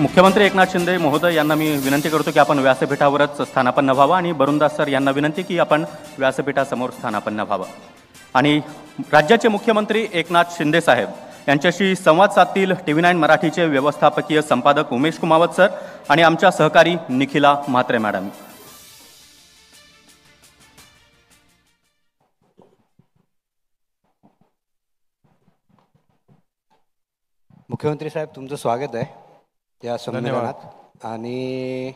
मुख्यमंत्री एकनाथ शिंदे महोदय यांना मी विनंती करतो की आपण व्यासपीठावरच स्थानापन्न व्हावं आणि बरुणदास सर यांना विनंती की आपण व्यासपीठासमोर स्थानापन्न व्हावं आणि राज्याचे मुख्यमंत्री एकनाथ शिंदे साहेब यांच्याशी संवाद साधतील TV9 मराठीचे व्यवस्थापकीय संपादक उमेश कुमावत सर आणि आमच्या सहकारी निखिला म्हात्रे मॅडम. मुख्यमंत्री साहेब, तुमचं स्वागत आहे या संमेलनात. आणि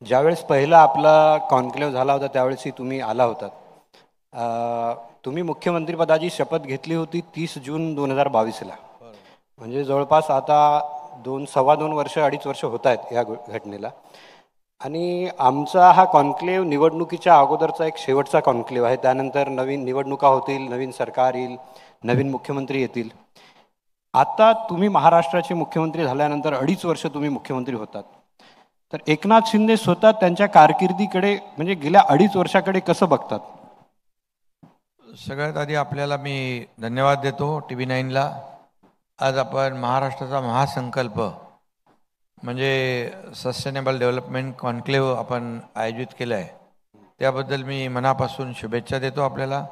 ज्यावेळेस पहिला आपला कॉन्क्लेव्ह झाला होता त्यावेळेसही तुम्ही आला होतात. तुम्ही मुख्यमंत्रीपदाची शपथ घेतली होती 30 जून 2022ला. म्हणजे जवळपास आता 2-2.25 वर्ष 2.5 वर्ष होत आहेत या घटनेला. आणि आमचा हा कॉन्क्लेव्ह निवडणुकीच्या अगोदरचा एक शेवटचा कॉन्क्लेव्ह आहे. त्यानंतर नवीन निवडणुका होतील, नवीन सरकार येईल, नवीन मुख्यमंत्री येतील. आता तुम्ही महाराष्ट्राचे मुख्यमंत्री झाल्यानंतर 2.5 वर्ष तुम्ही मुख्यमंत्री होतात. तर एकनाथ शिंदे स्वतः त्यांच्या कारकिर्दीकडे म्हणजे गेल्या 2.5 वर्षाकडे कसं बघतात? सगळ्यात आधी आपल्याला मी धन्यवाद देतो TV9ला. आज आपण महाराष्ट्राचा महासंकल्प म्हणजे सस्टेनेबल डेव्हलपमेंट कॉन्क्लेव्ह आपण आयोजित केलं आहे. त्याबद्दल मी मनापासून शुभेच्छा देतो आपल्याला.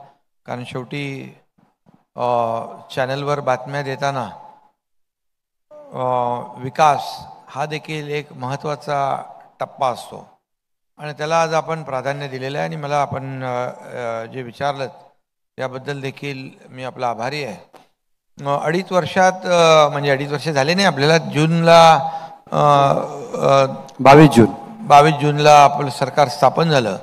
कारण शेवटी चॅनलवर बातम्या देताना विकास हा देखील एक महत्त्वाचा टप्पा असतो आणि त्याला आज आपण प्राधान्य दिलेलं आहे. आणि मला आपण जे विचारलं त्याबद्दल देखील मी आपला आभारी आहे. 2.5 वर्षात म्हणजे 2.5 वर्ष झाले नाही आपल्याला. जूनला 22 जूनला आपलं सरकार स्थापन झालं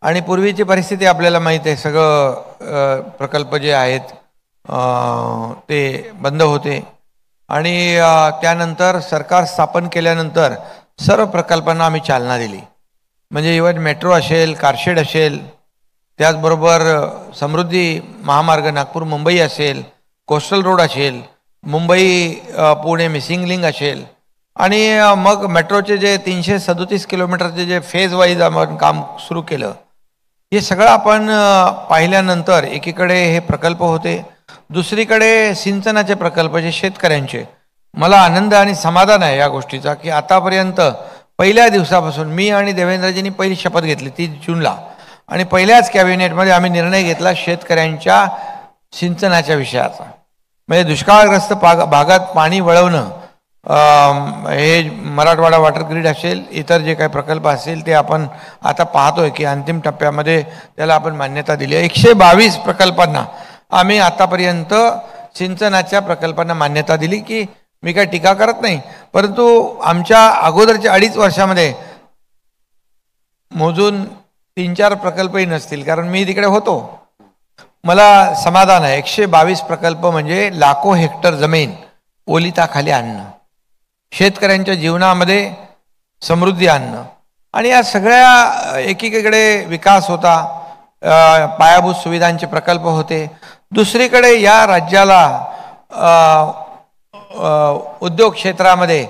आणि पूर्वीची परिस्थिती आपल्याला माहीत आहे. सगळं प्रकल्प जे आहेत ते बंद होते आणि त्यानंतर सरकार स्थापन केल्यानंतर सर्व प्रकल्पांना आम्ही चालना दिली. म्हणजे इव्हन मेट्रो असेल, कारशेड असेल, त्याचबरोबर समृद्धी महामार्ग नागपूर मुंबई असेल, कोस्टल रोड असेल, मुंबई पुणे मिसिंग लिंक असेल आणि मग मेट्रोचे जे 337 किलोमीटरचे जे फेज वाईज आपण काम सुरू केलं. हे सगळं आपण पाहिल्यानंतर एकीकडे हे प्रकल्प होते, दुसरीकडे सिंचनाचे प्रकल्प जे शेतकऱ्यांचे. मला आनंद आणि समाधान आहे या गोष्टीचा की आतापर्यंत पहिल्या दिवसापासून मी आणि देवेंद्रजींनी पहिली शपथ घेतली 30 जूनला आणि पहिल्याच कॅबिनेटमध्ये आम्ही निर्णय घेतला शेतकऱ्यांच्या सिंचनाच्या विषयाचा. म्हणजे दुष्काळग्रस्त भागात पाणी वळवणं, हे मराठवाडा वॉटर ग्रीड असेल, इतर जे काही प्रकल्प असतील ते आपण आता पाहतोय की अंतिम टप्प्यामध्ये त्याला आपण मान्यता दिली आहे. 122 प्रकल्पांना आम्ही आतापर्यंत सिंचनाच्या प्रकल्पांना मान्यता दिली. की मी काय टीका करत नाही, परंतु आमच्या अगोदरच्या 2.5 वर्षामध्ये मोजून 3-4 प्रकल्पही नसतील, कारण मी तिकडे होतो. मला समाधान आहे. 122 प्रकल्प म्हणजे लाखो हेक्टर जमीन ओलिताखाली आणणं, शेतकऱ्यांच्या जीवनामध्ये समृद्धी आणणं आणि या सगळ्या एकीकडे विकास होता, पायाभूत सुविधांचे प्रकल्प होते, दुसरीकडे या राज्याला उद्योग क्षेत्रामध्ये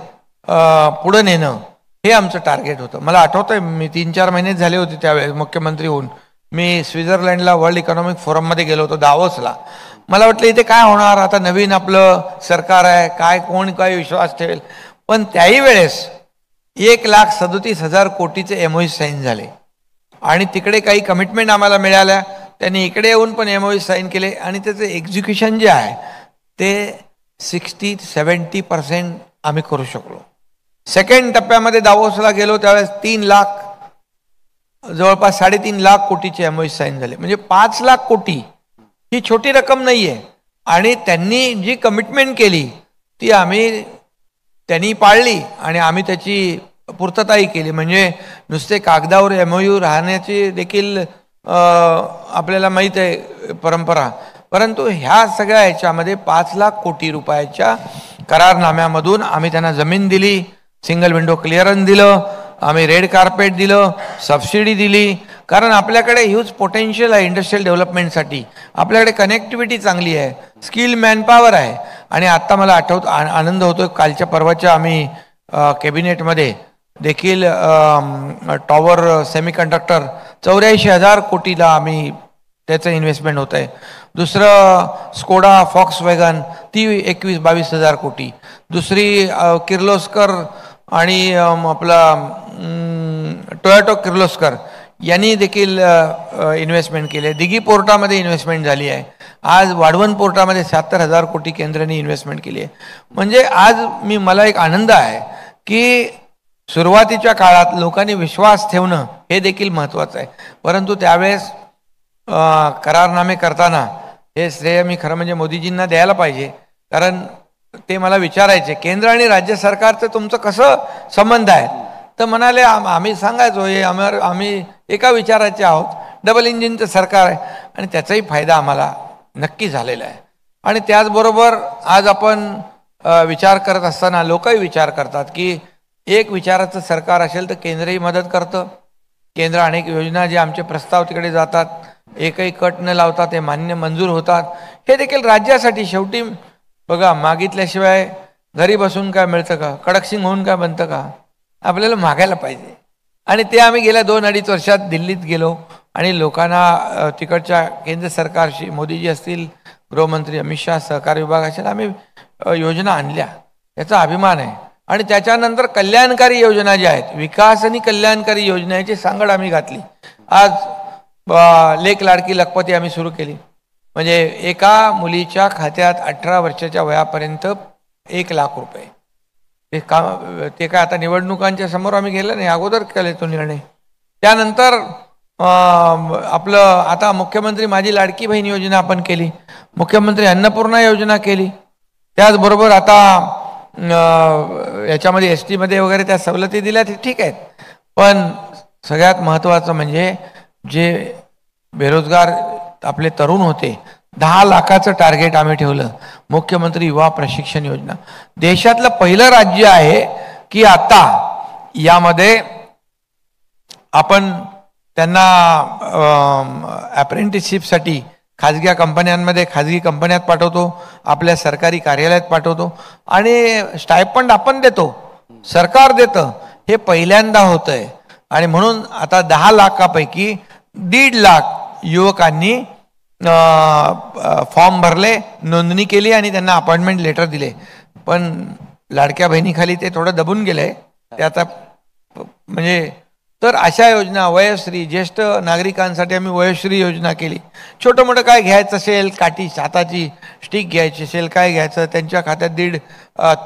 पुढं नेणं हे आमचं टार्गेट होतं. मला आठवतं आहे मी 3-4 महिनेच झाले होते त्यावेळेस मुख्यमंत्री होऊन. मी स्वित्झर्लंडला वर्ल्ड इकॉनॉमिक फोरममध्ये गेलो होतो, दावोसला. मला वाटलं इथे काय होणार, आता नवीन आपलं सरकार आहे, काय कोण काय विश्वास ठेवेल. पण त्याही वेळेस 1,37,000 कोटीचे MOU साईन झाले आणि तिकडे काही कमिटमेंट आम्हाला मिळाल्या. त्यांनी इकडे येऊन पण MOU साईन केले आणि त्याचं एक्झिक्युशन जे आहे ते 60-70% आम्ही करू शकलो. सेकंड टप्प्यामध्ये दावोसला गेलो त्यावेळेस 3 लाख जवळपास 3.5 लाख कोटीचे MOU साईन झाले. म्हणजे 5 लाख कोटी ही छोटी रक्कम नाही आहे. आणि त्यांनी जी कमिटमेंट केली ती त्यांनी पाळली आणि आम्ही त्याची पूर्तताही केली. म्हणजे नुसते कागदावर MOU राहण्याची देखील आपल्याला माहीत आहे परंपरा, परंतु ह्या सगळ्या ह्याच्यामध्ये 5 लाख कोटी रुपयाच्या करारनाम्यामधून आम्ही त्यांना जमीन दिली, सिंगल विंडो क्लिअरन्स दिलं, आम्ही रेड कार्पेट दिलं, सबसिडी दिली. कारण आपल्याकडे ह्यूज पोटेन्शियल आहे इंडस्ट्रियल डेव्हलपमेंटसाठी. आपल्याकडे कनेक्टिव्हिटी चांगली आहे, स्किल मॅनपॉवर आहे. आणि आत्ता मला आनंद होतो कालच्या परवाच्या आम्ही कॅबिनेटमध्ये देखील टॉवर सेमीकंडक्टर 84,000 कोटीला आम्ही त्याचं इन्व्हेस्टमेंट होत आहे. दुसरं स्कोडा फॉक्सवॅगन ती 21-22 हजार कोटी. दुसरी किर्लोस्कर आणि आपला टोयोटो किर्लोस्कर यांनी देखील इन्व्हेस्टमेंट केली आहे. दिघी पोर्टामध्ये इन्व्हेस्टमेंट झाली आहे. आज वाढवण पोर्टामध्ये 76,000 कोटी केंद्राने इन्व्हेस्टमेंट केली आहे. म्हणजे आज मला एक आनंद आहे की सुरुवातीच्या काळात लोकांनी विश्वास ठेवणं हे देखील महत्त्वाचं आहे. परंतु त्यावेळेस करारनामे करताना हे श्रेय मी खरं म्हणजे मोदीजींना द्यायला पाहिजे. कारण ते मला विचारायचे केंद्र आणि राज्य सरकारचं तुमचं कसं संबंध आहे. तर म्हणाले आम्ही सांगायचो हे आम्ही एका विचाराचे आहोत. डबल इंजिनचं सरकार आहे आणि त्याचाही फायदा आम्हाला नक्की झालेला आहे. आणि त्याचबरोबर आज आपण विचार करत असताना लोकही विचार करतात की एक विचाराचं सरकार असेल तर केंद्रही मदत करतं. केंद्र अनेक योजना जे आमचे प्रस्ताव तिकडे जातात एकही कट न लावता ते मंजूर होतात. हे देखील राज्यासाठी शेवटी बघा मागितल्याशिवाय घरी बसून काय मिळतं का, कडकसिंग होऊन काय बनतं का, आपल्याला मागायला पाहिजे. आणि ते आम्ही गेल्या 2-2.5 वर्षात दिल्लीत गेलो आणि लोकांना तिकडच्या केंद्र सरकारशी मोदीजी असतील, गृहमंत्री अमित शहा, सहकार विभाग असेल, आम्ही योजना आणल्या. याचा अभिमान आहे. आणि त्याच्यानंतर कल्याणकारी योजना ज्या आहेत विकास आणि कल्याणकारी योजनेची सांगड आम्ही घातली. आज लेक लाडकी लखपती आम्ही सुरू केली. म्हणजे एका मुलीच्या खात्यात 18 वर्षाच्या वयापर्यंत 1 लाख रुपये. ते काय आता निवडणुकांच्या समोर आम्ही गेलं नाही, अगोदर केले तो निर्णय. त्यानंतर आपलं आता मुख्यमंत्री माझी लाडकी बहीण योजना आपण केली, मुख्यमंत्री अन्नपूर्णा योजना केली. त्याचबरोबर आता याच्यामध्ये ST मध्ये वगैरे त्या सवलती दिल्या ते ठीक आहेत. पण सगळ्यात महत्त्वाचं म्हणजे जे बेरोजगार आपले तरुण होते 10 लाखाचं टार्गेट आम्ही ठेवलं. मुख्यमंत्री युवा प्रशिक्षण योजना देशातलं पहिलं राज्य आहे की आता यामध्ये आपण त्यांना अप्रेंटिसशिपसाठी खाजगी कंपन्यांमध्ये खाजगी कंपन्यात पाठवतो, आपल्या सरकारी कार्यालयात पाठवतो आणि स्टायपंड आपण देतो, सरकार देतं. हे पहिल्यांदा होतंय. आणि म्हणून आता 10 लाखापैकी 1.5 लाख युवकांनी फॉर्म भरले, नोंदणी केली आणि त्यांना अपॉइंटमेंट लेटर दिले. पण लाडक्या बहिणीखाली ते थोडं दबून गेलंय ते आता. म्हणजे तर अशा योजना वयोश्री ज्येष्ठ नागरिकांसाठी आम्ही वयोश्री योजना केली. छोटं मोठं काय घ्यायचं असेल, काठी हाताची स्टिक घ्यायची असेल, काय घ्यायचं, त्यांच्या खात्यात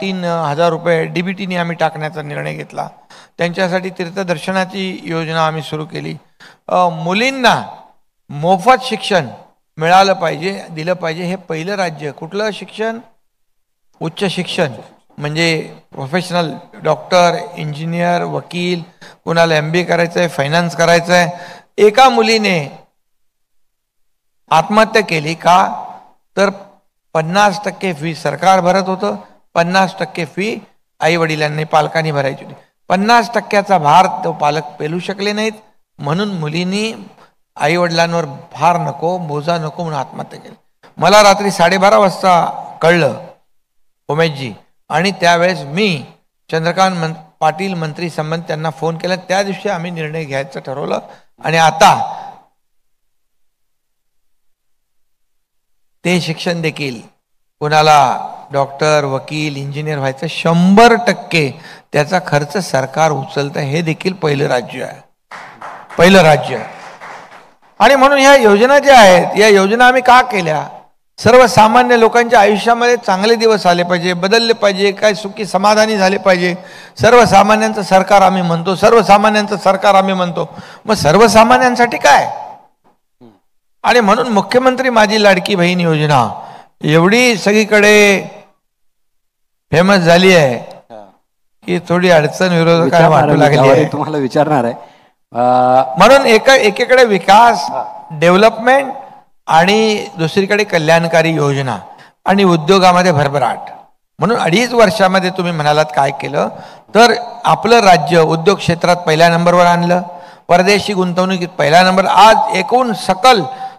3,000 रुपये DBTने आम्ही टाकण्याचा निर्णय घेतला. त्यांच्यासाठी तीर्थदर्शनाची योजना आम्ही सुरू केली. मुलींना मोफत शिक्षण मिळालं पाहिजे, दिलं पाहिजे. हे पहिलं राज्य. कुठलं शिक्षण? उच्च शिक्षण. म्हणजे प्रोफेशनल डॉक्टर, इंजिनियर, वकील, कुणाला MBA करायचं आहे, फायनान्स करायचं आहे. एका मुलीने आत्महत्या केली का तर 50% फी सरकार भरत होतं, 50% फी आई वडिलांनी पालकांनी भरायची होती. 50%चा भार तो पालक पेलू शकले नाहीत. म्हणून मुलींनी आई वडिलांवर भार नको, बोजा नको म्हणून आत्महत्या केली. मला रात्री 12:30 वाजता कळलं उमेशजी. आणि त्यावेळेस मी चंद्रकांत पाटील मंत्री संबंध त्यांना फोन केला. त्या दिवशी आम्ही निर्णय घ्यायचं ठरवलं. आणि आता ते शिक्षण देखील कोणाला डॉक्टर, वकील, इंजिनियर व्हायचं 100% त्याचा खर्च सरकार उचलतं. हे देखील पहिलं राज्य आहे, पहिलं राज्य. आणि म्हणून ह्या योजना ज्या आहेत या योजना आम्ही का केल्या? सर्वसामान्य लोकांच्या आयुष्यामध्ये चांगले दिवस आले पाहिजे, बदलले पाहिजे, काय सुखी समाधानी झाले पाहिजे. सर्वसामान्यांचं सरकार आम्ही म्हणतो, सर्वसामान्यांचं सरकार आम्ही म्हणतो. मग सर्वसामान्यांसाठी काय? आणि म्हणून मुख्यमंत्री माझी लाडकी बहीण योजना एवढी सगळीकडे फेमस झाली आहे की थोडी अडचण विरोधकांना वाटू लागली आहे. तुम्हाला विचारणार आहे. म्हणून एकीकडे विकास, डेव्हलपमेंट आणि दुसरीकडे कल्याणकारी योजना आणि उद्योगामध्ये भरभराट. म्हणून 2.5 वर्षामध्ये तुम्ही म्हणालात काय केलं तर आपलं राज्य उद्योग क्षेत्रात पहिल्या नंबरवर आणलं, परदेशी गुंतवणुकीत पहिला नंबर. आज एकूण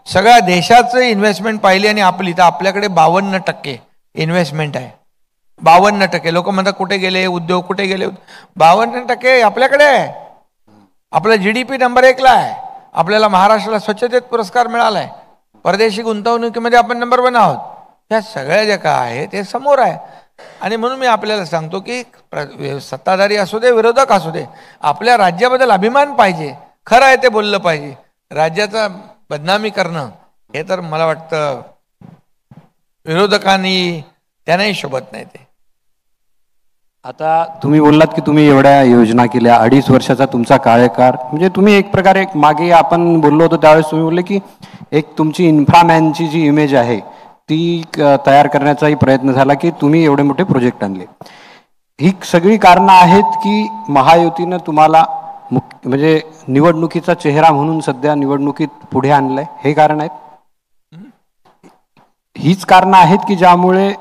सगळ्या देशाचं इन्व्हेस्टमेंट पाहिली आणि आपली तर आपल्याकडे 52% इन्व्हेस्टमेंट आहे. 52%. लोक म्हणतात कुठे गेले उद्योग, कुठे गेले? 52% आपल्याकडे आहे. आपला GDP नंबर 1 ला आहे. आपल्याला महाराष्ट्राला स्वच्छतेत पुरस्कार मिळालाय. परदेशी गुंतवणुकीमध्ये आपण नंबर 1 आहोत. त्या सगळ्या ज्या काय आहे ते समोर आहे. आणि म्हणून मी आपल्याला सांगतो की सत्ताधारी असू दे, विरोधक असू दे, आपल्या राज्याबद्दल अभिमान पाहिजे, खरं आहे ते बोललं पाहिजे. राज्याचा बदनामी करणं हे तर मला वाटतं विरोधकांनी त्यांनाही शोभत नाही. ते आता तुम्ही बोललात की तुम्ही एवढ्या योजना केल्या, 2.5 वर्षाचा तुमचा कार्यकाळ, म्हणजे तुम्ही एक प्रकारे मागे आपण बोललो होतो त्यावेळेस तुम्ही बोलले की एक तुमची इन्फ्रामॅनची जी इमेज आहे ती तयार करण्याचाही प्रयत्न झाला की तुम्ही एवढे मोठे प्रोजेक्ट आणले. ही सगळी कारणं आहेत की महायुतीनं तुम्हाला म्हणजे निवडणुकीचा चेहरा म्हणून सध्या निवडणुकीत पुढे आणलंय, हे कारण आहेत? हीच कारणं आहेत की ज्यामुळे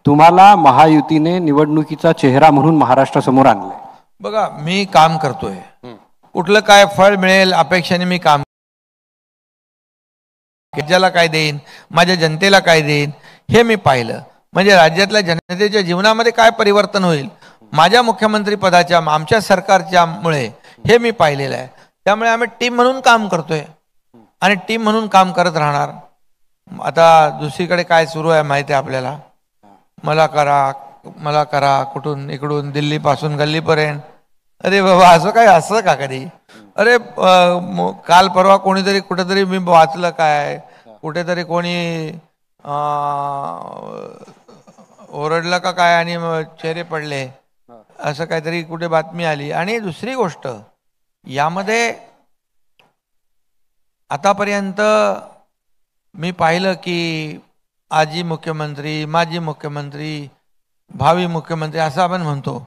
तुम्हाला महायुतीने निवडणुकीचा चेहरा म्हणून महाराष्ट्रासमोर आणलंय? बघा, मी काम करतोय, कुठलं काय फळ मिळेल अपेक्षेने मी काम, राज्याला काय देईन, माझ्या जनतेला काय देईन हे मी पाहिलं. म्हणजे राज्यातल्या जनतेच्या जीवनामध्ये काय परिवर्तन होईल माझ्या मुख्यमंत्री पदाच्या, आमच्या सरकारच्या मुळे, हे मी पाहिलेलं आहे. त्यामुळे आम्ही टीम म्हणून काम करतोय आणि टीम म्हणून काम करत राहणार. आता दुसरीकडे काय सुरू आहे माहिती आहे आपल्याला, मला करा कुठून इकडून दिल्लीपासून गल्लीपर्यंत. अरे बाबा, असं काय असं का कधी? अरे काल परवा कोणीतरी कुठेतरी मी वाचलं, काय कुठेतरी कोणी ओरडलं का काय आणि चेहरे पडले, असं काहीतरी कुठे बातमी आली. आणि दुसरी गोष्ट, यामध्ये आतापर्यंत मी पाहिलं की आजी मुख्यमंत्री, माजी मुख्यमंत्री, भावी मुख्यमंत्री असं आपण म्हणतो,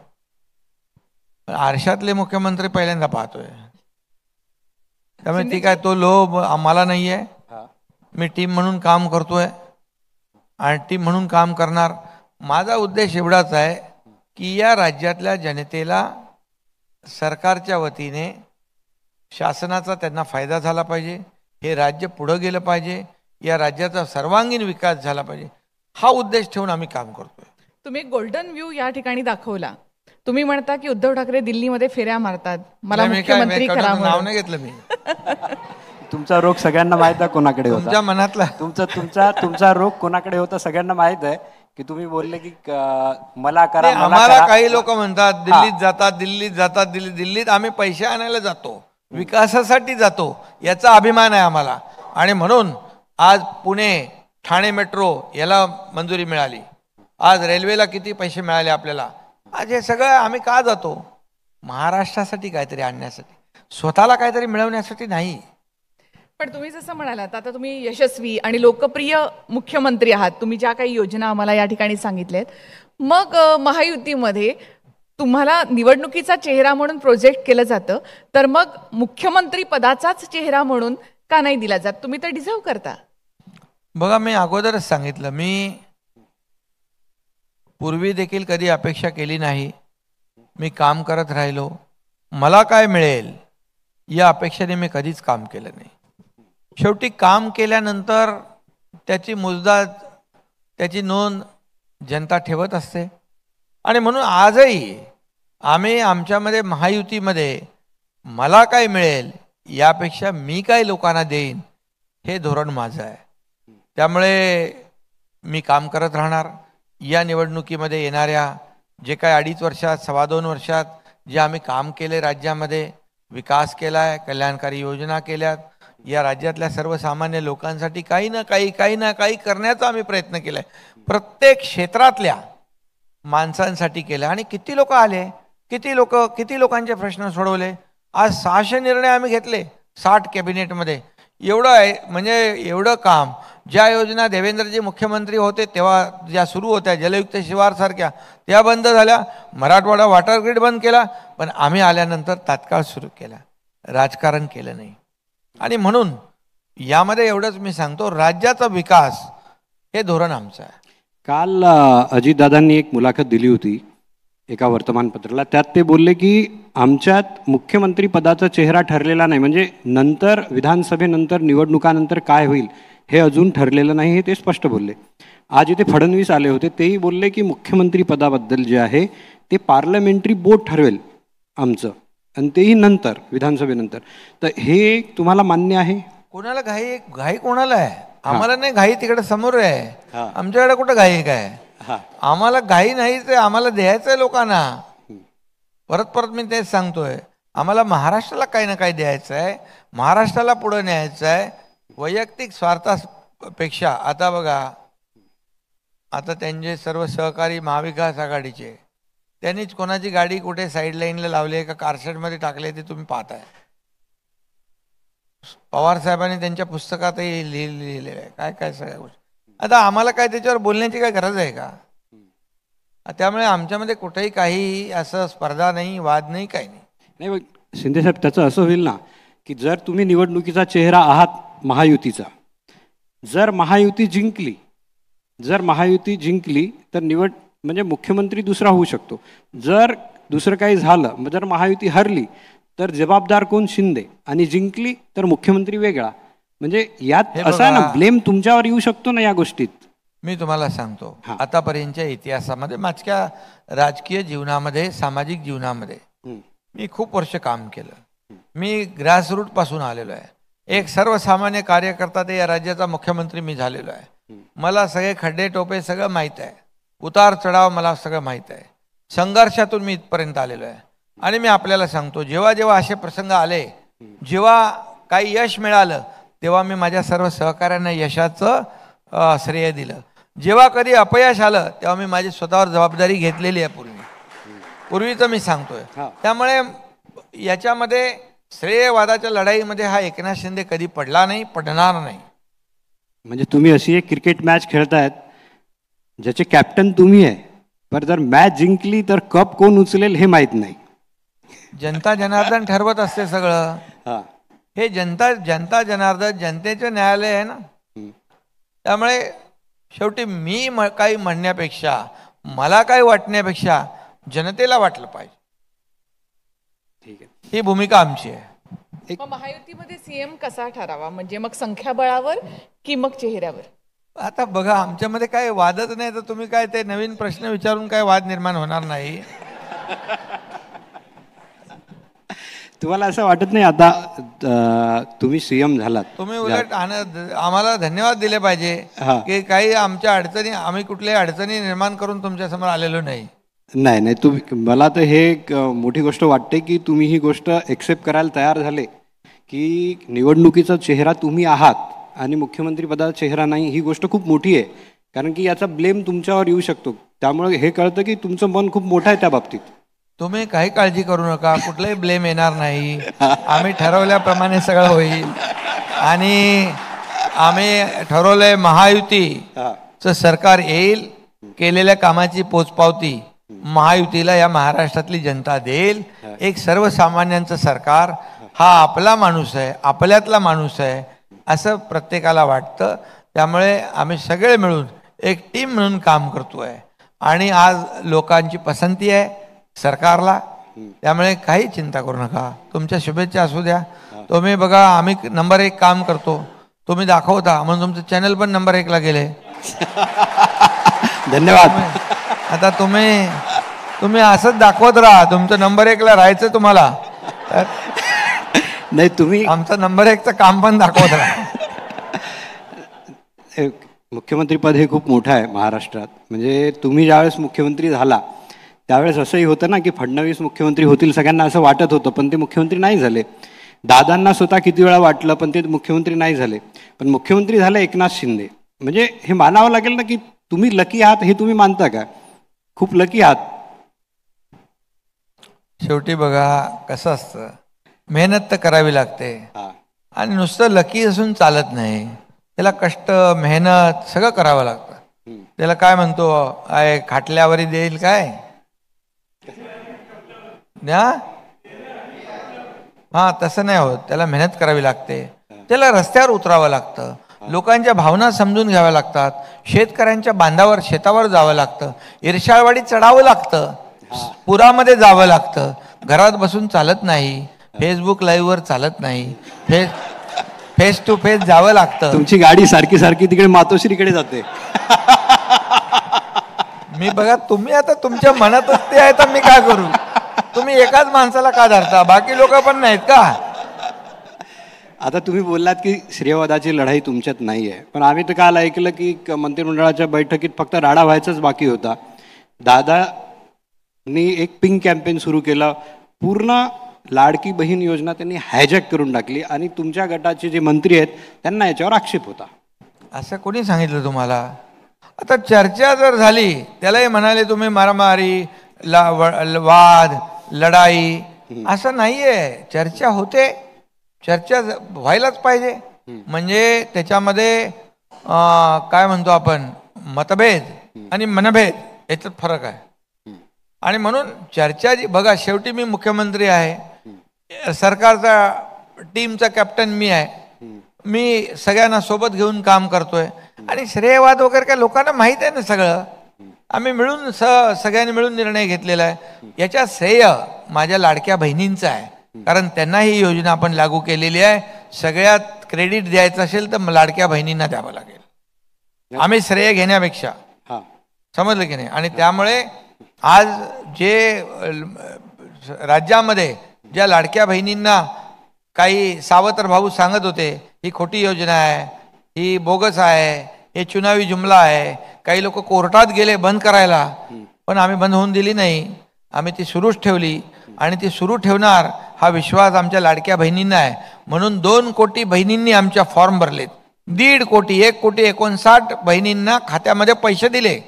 पण आरशातले मुख्यमंत्री पहिल्यांदा पाहतोय. त्यामुळे ती काय तो लोभ आम्हाला नाही आहे. मी टीम म्हणून काम करतोय आणि टीम म्हणून काम करणार. माझा उद्देश एवढाच आहे की या राज्यातल्या जनतेला सरकारच्या वतीने शासनाचा त्यांना फायदा झाला पाहिजे, हे राज्य पुढं गेलं पाहिजे, या राज्याचा सर्वांगीण विकास झाला पाहिजे, हा उद्देश ठेवून आम्ही काम करतोय. तुम्ही गोल्डन व्ह्यू या ठिकाणी दाखवला. तुम्ही म्हणता की उद्धव ठाकरे दिल्लीमध्ये फेऱ्या मारतात, मला मुख्यमंत्री करा, नाव नाही घेतलं मी. तुमचा रोग सगळ्यांना माहित आहे कोणाकडे होता, तुमच्या मनातला तुमचा रोग कोणाकडे होता सगळ्यांना माहित आहे की तुम्ही बोलले की मला करा. आम्हाला काही लोक म्हणतात दिल्लीत जातात, दिल्लीत आम्ही पैसे आणायला जातो, विकासासाठी जातो, याचा अभिमान आहे आम्हाला. आणि म्हणून आज पुणे ठाणे मेट्रो याला मंजुरी मिळाली, आज रेल्वेला किती पैसे मिळाले आपल्याला. आज हे सगळं आम्ही का जातो? महाराष्ट्रासाठी काहीतरी आणण्यासाठी, स्वतःला काहीतरी मिळवण्यासाठी नाही. पण तुम्ही जसं म्हणालात, आता तुम्ही यशस्वी आणि लोकप्रिय मुख्यमंत्री आहात, तुम्ही ज्या काही योजना आम्हाला या ठिकाणी सांगितल्यात, मग महायुतीमध्ये तुम्हाला निवडणुकीचा चेहरा म्हणून प्रोजेक्ट केलं जातं, तर मग मुख्यमंत्री पदाचाच चेहरा म्हणून का नाही दिला जात? तुम्ही तर डिझर्व करता. बघा, मी अगोदरच सांगितलं, मी पूर्वी देखील कधी अपेक्षा केली नाही. मी काम करत राहिलो, मला काय मिळेल या अपेक्षेने मी कधीच काम केलं नाही. शेवटी काम केल्यानंतर त्याची मुजदाद, त्याची नोंद जनता ठेवत असते. आणि म्हणून आजही आम्ही आमच्यामध्ये महायुतीमध्ये मला काय मिळेल यापेक्षा मी काय लोकांना देईन हे धोरण माझं आहे. त्यामुळे मी काम करत राहणार. या निवडणुकीमध्ये येणाऱ्या जे काय 2.5 वर्षात 2.25 वर्षात जे आम्ही काम केले, राज्यामध्ये विकास केला आहे, कल्याणकारी योजना केल्यात, या राज्यातल्या सर्वसामान्य लोकांसाठी काही ना काही करण्याचा आम्ही प्रयत्न केला आहे. प्रत्येक क्षेत्रातल्या माणसांसाठी केलं. आणि किती लोक आले, किती लोकांचे प्रश्न सोडवले. आज 600 निर्णय आम्ही घेतले 60 कॅबिनेटमध्ये. एवढं आहे, म्हणजे एवढं काम. ज्या योजना देवेंद्रजी मुख्यमंत्री होते तेव्हा ज्या सुरू होत्या, जलयुक्त शिवार सारख्या, त्या बंद झाल्या. मराठवाडा वॉटर ग्रीड बंद केला, पण आम्ही आल्यानंतर तात्काळ सुरू केला. राजकारण केलं नाही. आणि म्हणून यामध्ये एवढंच मी सांगतो, राज्याचा विकास हे धोरण आमचं आहे. काल अजितदादांनी एक मुलाखत दिली होती एका वर्तमानपत्राला, त्यात ते बोलले की आमच्यात मुख्यमंत्री पदाचा चेहरा ठरलेला नाही, म्हणजे नंतर विधानसभेनंतर निवडणुकानंतर काय होईल हे अजून ठरलेलं नाही, हे ते स्पष्ट बोलले. आज इथे फडणवीस आले होते, तेही बोलले की मुख्यमंत्री पदाबद्दल जे आहे ते पार्लमेंटरी बोर्ड ठरवेल आमचं, आणि तेही नंतर विधानसभेनंतर. तर हे तुम्हाला मान्य आहे? कोणाला घाई कोणाला आहे? आम्हाला नाही घाई, तिकडे समोर आहे. आमच्याकडे कुठं घाई काय? आम्हाला घाई नाही, ते आम्हाला द्यायचं आहे लोकांना. परत परत मी तेच सांगतोय, आम्हाला महाराष्ट्राला काही ना काही द्यायचं आहे, महाराष्ट्राला पुढे न्यायचं आहे. वैयक्तिक स्वार्थापेक्षा आता बघा, आता त्यांचे सर्व सहकारी महाविकास आघाडीचे, त्यांनीच कोणाची गाडी कुठे साईड लाईनला लावली आहे का कारशेडमध्ये टाकले ते तुम्ही पाहताय. पवार साहेबांनी त्यांच्या पुस्तकातही लिहिलेलं आहे काय काय सगळ्या गोष्टी. आता आम्हाला काय त्याच्यावर बोलण्याची काय गरज आहे का? त्यामुळे आमच्यामध्ये कुठेही काही असं स्पर्धा नाही, वाद नाही, काही नाही. नाही शिंदेसाहेब, त्याचं असं होईल ना की जर तुम्ही निवडणुकीचा चेहरा आहात महायुतीचा, जर महायुती जिंकली तर म्हणजे मुख्यमंत्री दुसरा होऊ शकतो. जर दुसरं काही झालं, जर महायुती हरली तर जबाबदार कोण? शिंदे. आणि जिंकली तर मुख्यमंत्री वेगळा. म्हणजे यात असं आहे ना, ब्लेम तुमच्यावर येऊ शकतो ना या गोष्टीत. मी तुम्हाला सांगतो, आतापर्यंतच्या इतिहासामध्ये, माझ्या राजकीय जीवनामध्ये, सामाजिक जीवनामध्ये मी खूप वर्ष काम केलं. मी ग्रासरूट पासून आलेलो आहे. एक सर्वसामान्य कार्यकर्ता ते या राज्याचा मुख्यमंत्री मी झालेलो आहे. मला सगळे खड्डे टोपे सगळं माहीत आहे, उतार चढाव मला सगळं माहीत आहे. संघर्षातून मी इथपर्यंत आलेलो आहे. आणि मी आपल्याला सांगतो, जेव्हा जेव्हा असे प्रसंग आले, जेव्हा काही यश मिळालं, तेव्हा मी माझ्या सर्व सहकाऱ्यांना यशाचं श्रेय दिलं. जेव्हा कधी अपयश आलं तेव्हा मी माझी स्वतःवर जबाबदारी घेतलेली आहे. पूर्वीचं मी सांगतोय. त्यामुळे याच्यामध्ये श्रेयवादाच्या लढाईमध्ये हा एकनाथ शिंदे कधी पडला नाही, पडणार नाही. म्हणजे तुम्ही अशी एक क्रिकेट मॅच खेळतायत ज्याचे कॅप्टन तुम्ही आहे, पण जर मॅच जिंकली तर कप कोण उचलेल हे माहीत नाही. जनता जनार्दन ठरवत असते सगळं. हे जनता जनार्दन जनतेचं न्यायालय आहे ना. त्यामुळे शेवटी मी काही म्हणण्यापेक्षा, मला काही वाटण्यापेक्षा जनतेला वाटलं पाहिजे. ठीक आहे, ही भूमिका आमची आहे. मग महायुतीमध्ये सीएम कसा ठरावा? म्हणजे मग संख्याबळावर की मग चेहऱ्यावर? आता बघा, आमच्यामध्ये काय वादच नाही, तर तुम्ही काय ते नवीन प्रश्न विचारून काय वाद निर्माण होणार नाही. तुम्हाला असं वाटत नाही आता तुम्ही सीएम झालात, तुम्ही उलट आम्हाला धन्यवाद दिले पाहिजे की काही आमच्या अडचणी, आम्ही कुठल्याही अडचणी निर्माण करून तुमच्या समोर आलेलो नाही. नाही नाही, तुम्ही, मला तर हे एक मोठी गोष्ट वाटते की तुम्ही ही गोष्ट एक्सेप्ट करायला तयार झाले की निवडणुकीचा चेहरा तुम्ही आहात आणि मुख्यमंत्री पदाचा चेहरा नाही. ही गोष्ट खूप मोठी आहे, कारण की याचा ब्लेम तुमच्यावर येऊ शकतो. त्यामुळे हे कळतं की तुमचं मन खूप मोठं आहे त्या बाबतीत. तुम्ही काही काळजी करू नका, कुठलाही ब्लेम येणार नाही. आम्ही ठरवल्याप्रमाणे सगळं होईल. आणि आम्ही ठरवलंय महायुतीचं सरकार येईल, केलेल्या कामाची पोचपावती महायुतीला या महाराष्ट्रातली जनता देईल. एक सर्वसामान्यांचं सरकार, हा आपला माणूस आहे, आपल्यातला माणूस आहे असं प्रत्येकाला वाटतं. त्यामुळे आम्ही सगळे मिळून एक टीम म्हणून काम करतोय आणि आज लोकांची पसंती आहे सरकारला. त्यामुळे काही चिंता करू नका. तुमच्या शुभेच्छा असू द्या. तुम्ही बघा, आम्ही नंबर 1 काम करतो, तुम्ही दाखवता म्हणून तुमचं चॅनल पण नंबर 1 ला गेले. धन्यवाद. आता तुम्ही असंच दाखवत राहा, तुमचं नंबर 1 ला राहायचं तुम्हाला. नाही, तुम्ही आमचं नंबर 1चं काम पण दाखवत राहा. मुख्यमंत्रीपद हे खूप मोठं आहे महाराष्ट्रात. म्हणजे तुम्ही ज्यावेळेस मुख्यमंत्री झाला त्यावेळेस असंही होतं ना की फडणवीस मुख्यमंत्री होतील, सगळ्यांना असं वाटत होतं, पण ते मुख्यमंत्री नाही झाले. दादांना स्वतः किती वेळा वाटलं, पण ते मुख्यमंत्री नाही झाले. पण मुख्यमंत्री झाले एकनाथ शिंदे. म्हणजे हे मानावं लागेल ना की तुम्ही लकी आहात. हे तुम्ही मानता का? खूप लकी आहात. शेवटी बघा कसं असतं, मेहनत तर करावी लागते आणि नुसतं लकी असून चालत नाही. त्याला कष्ट, मेहनत सगळं करावं लागतं. त्याला काय म्हणतो, खाटल्यावरी देईल काय द्या, हा तसं नाही होत. त्याला मेहनत करावी लागते, त्याला रस्त्यावर उतरावं लागतं, लोकांच्या भावना समजून घ्याव्या लागतात, शेतकऱ्यांच्या बांधावर शेतावर जावं लागतं, इर्षाळवाडीत चढावं लागतं, पुरामध्ये जावं लागतं. घरात बसून चालत नाही, फेसबुक लाईव्हवर चालत नाही, फेस टू फेस जावं लागतं. तुमची गाडी सारखी सारखी तिकडे मातोश्रीकडे जाते. मी बघा, तुम्ही आता तुमच्या मनातच ते आहे तर मी काय करू. तुम्ही एकाच माणसाला का धरता, बाकी लोक पण नाहीत का? आता तुम्ही बोललात की श्रेयवादाची लढाई तुमच्यात नाही आहे, पण आम्ही तर काल ऐकलं की मंत्रिमंडळाच्या बैठकीत फक्त राडा व्हायचाच बाकी होता. दादानी एक पिंक कॅम्पेन सुरू केलं, पूर्ण लाडकी बहीण योजना त्यांनी हायजॅक करून टाकली आणि तुमच्या गटाचे जे मंत्री आहेत त्यांना याच्यावर आक्षेप होता. असं कोणी सांगितलं तुम्हाला? आता चर्चा जर झाली, त्यालाही म्हणाले तुम्ही मारामारी, वाद, लढाई, असं नाहीये. चर्चा होते, चर्चा व्हायलाच पाहिजे. म्हणजे त्याच्यामध्ये काय म्हणतो आपण, मतभेद आणि मनभेद याच्यात फरक आहे. आणि म्हणून चर्चा जी, बघा शेवटी मी मुख्यमंत्री आहे, सरकारचा टीमचा कॅप्टन मी आहे, मी सगळ्यांना सोबत घेऊन काम करतोय. आणि श्रेयवाद वगैरे काय लोकांना माहीत आहे ना सगळं. आम्ही मिळून सगळ्यांनी मिळून निर्णय घेतलेला आहे. याच्या श्रेय माझ्या लाडक्या बहिणींचं आहे, कारण त्यांना ही योजना आपण लागू केलेली आहे. सगळ्यात क्रेडिट द्यायचं असेल तर लाडक्या बहिणींना द्यावं लागेल, आम्ही श्रेय घेण्यापेक्षा. समजलं की नाही? आणि त्यामुळे आज जे राज्यामध्ये ज्या लाडक्या बहिणींना काही सावत्र भाऊ सांगत होते ही खोटी योजना आहे, ही बोगस आहे, हे चुनावी जुमला आहे, काही लोक कोर्टात गेले बंद करायला, पण आम्ही बंद होऊन दिली नाही. आम्ही ती सुरूच ठेवली आणि ती सुरू ठेवणार हा विश्वास आमच्या लाडक्या बहिणींना आहे. म्हणून 2 कोटी बहिणींनी आमच्या फॉर्म भरलेत. 1.5 कोटी 1,59,00,000 बहिणींना खात्यामध्ये पैसे दिले.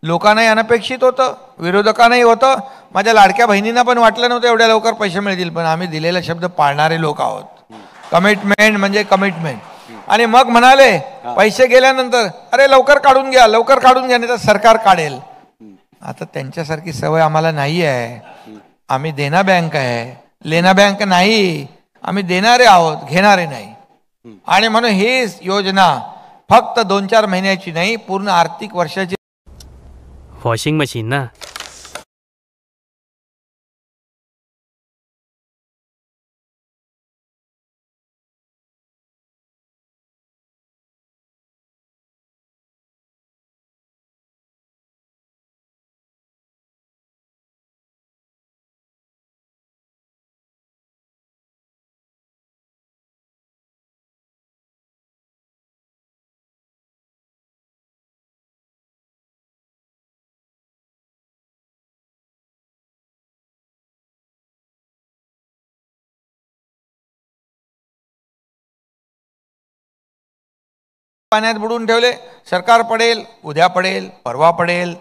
लोकांनाही अनपेक्षित होतं, विरोधकांनाही होतं, माझ्या लाडक्या बहिणींना पण वाटलं नव्हतं एवढ्या लवकर पैसे मिळतील, पण आम्ही दिलेला शब्द पाळणारे लोक आहोत. कमिटमेंट म्हणजे कमिटमेंट. आणि मग म्हणाले पैसे गेल्यानंतर अरे लवकर काढून घ्या, लवकर काढून घ्या, नाही तर सरकार काढेल. आता त्यांच्यासारखी सवय आम्हाला नाही आहे. आम्ही देना बँक आहे, लेना बँक नाही. आम्ही देणारे आहोत, घेणारे नाही. आणि म्हणून ही योजना फक्त 2-4 महिन्याची नाही, पूर्ण आर्थिक वर्षाची. वॉशिंग मशीन ना, पाण्यात बुडून ठेवले. सरकार पडेल, उद्या पडेल, परवा पडेल,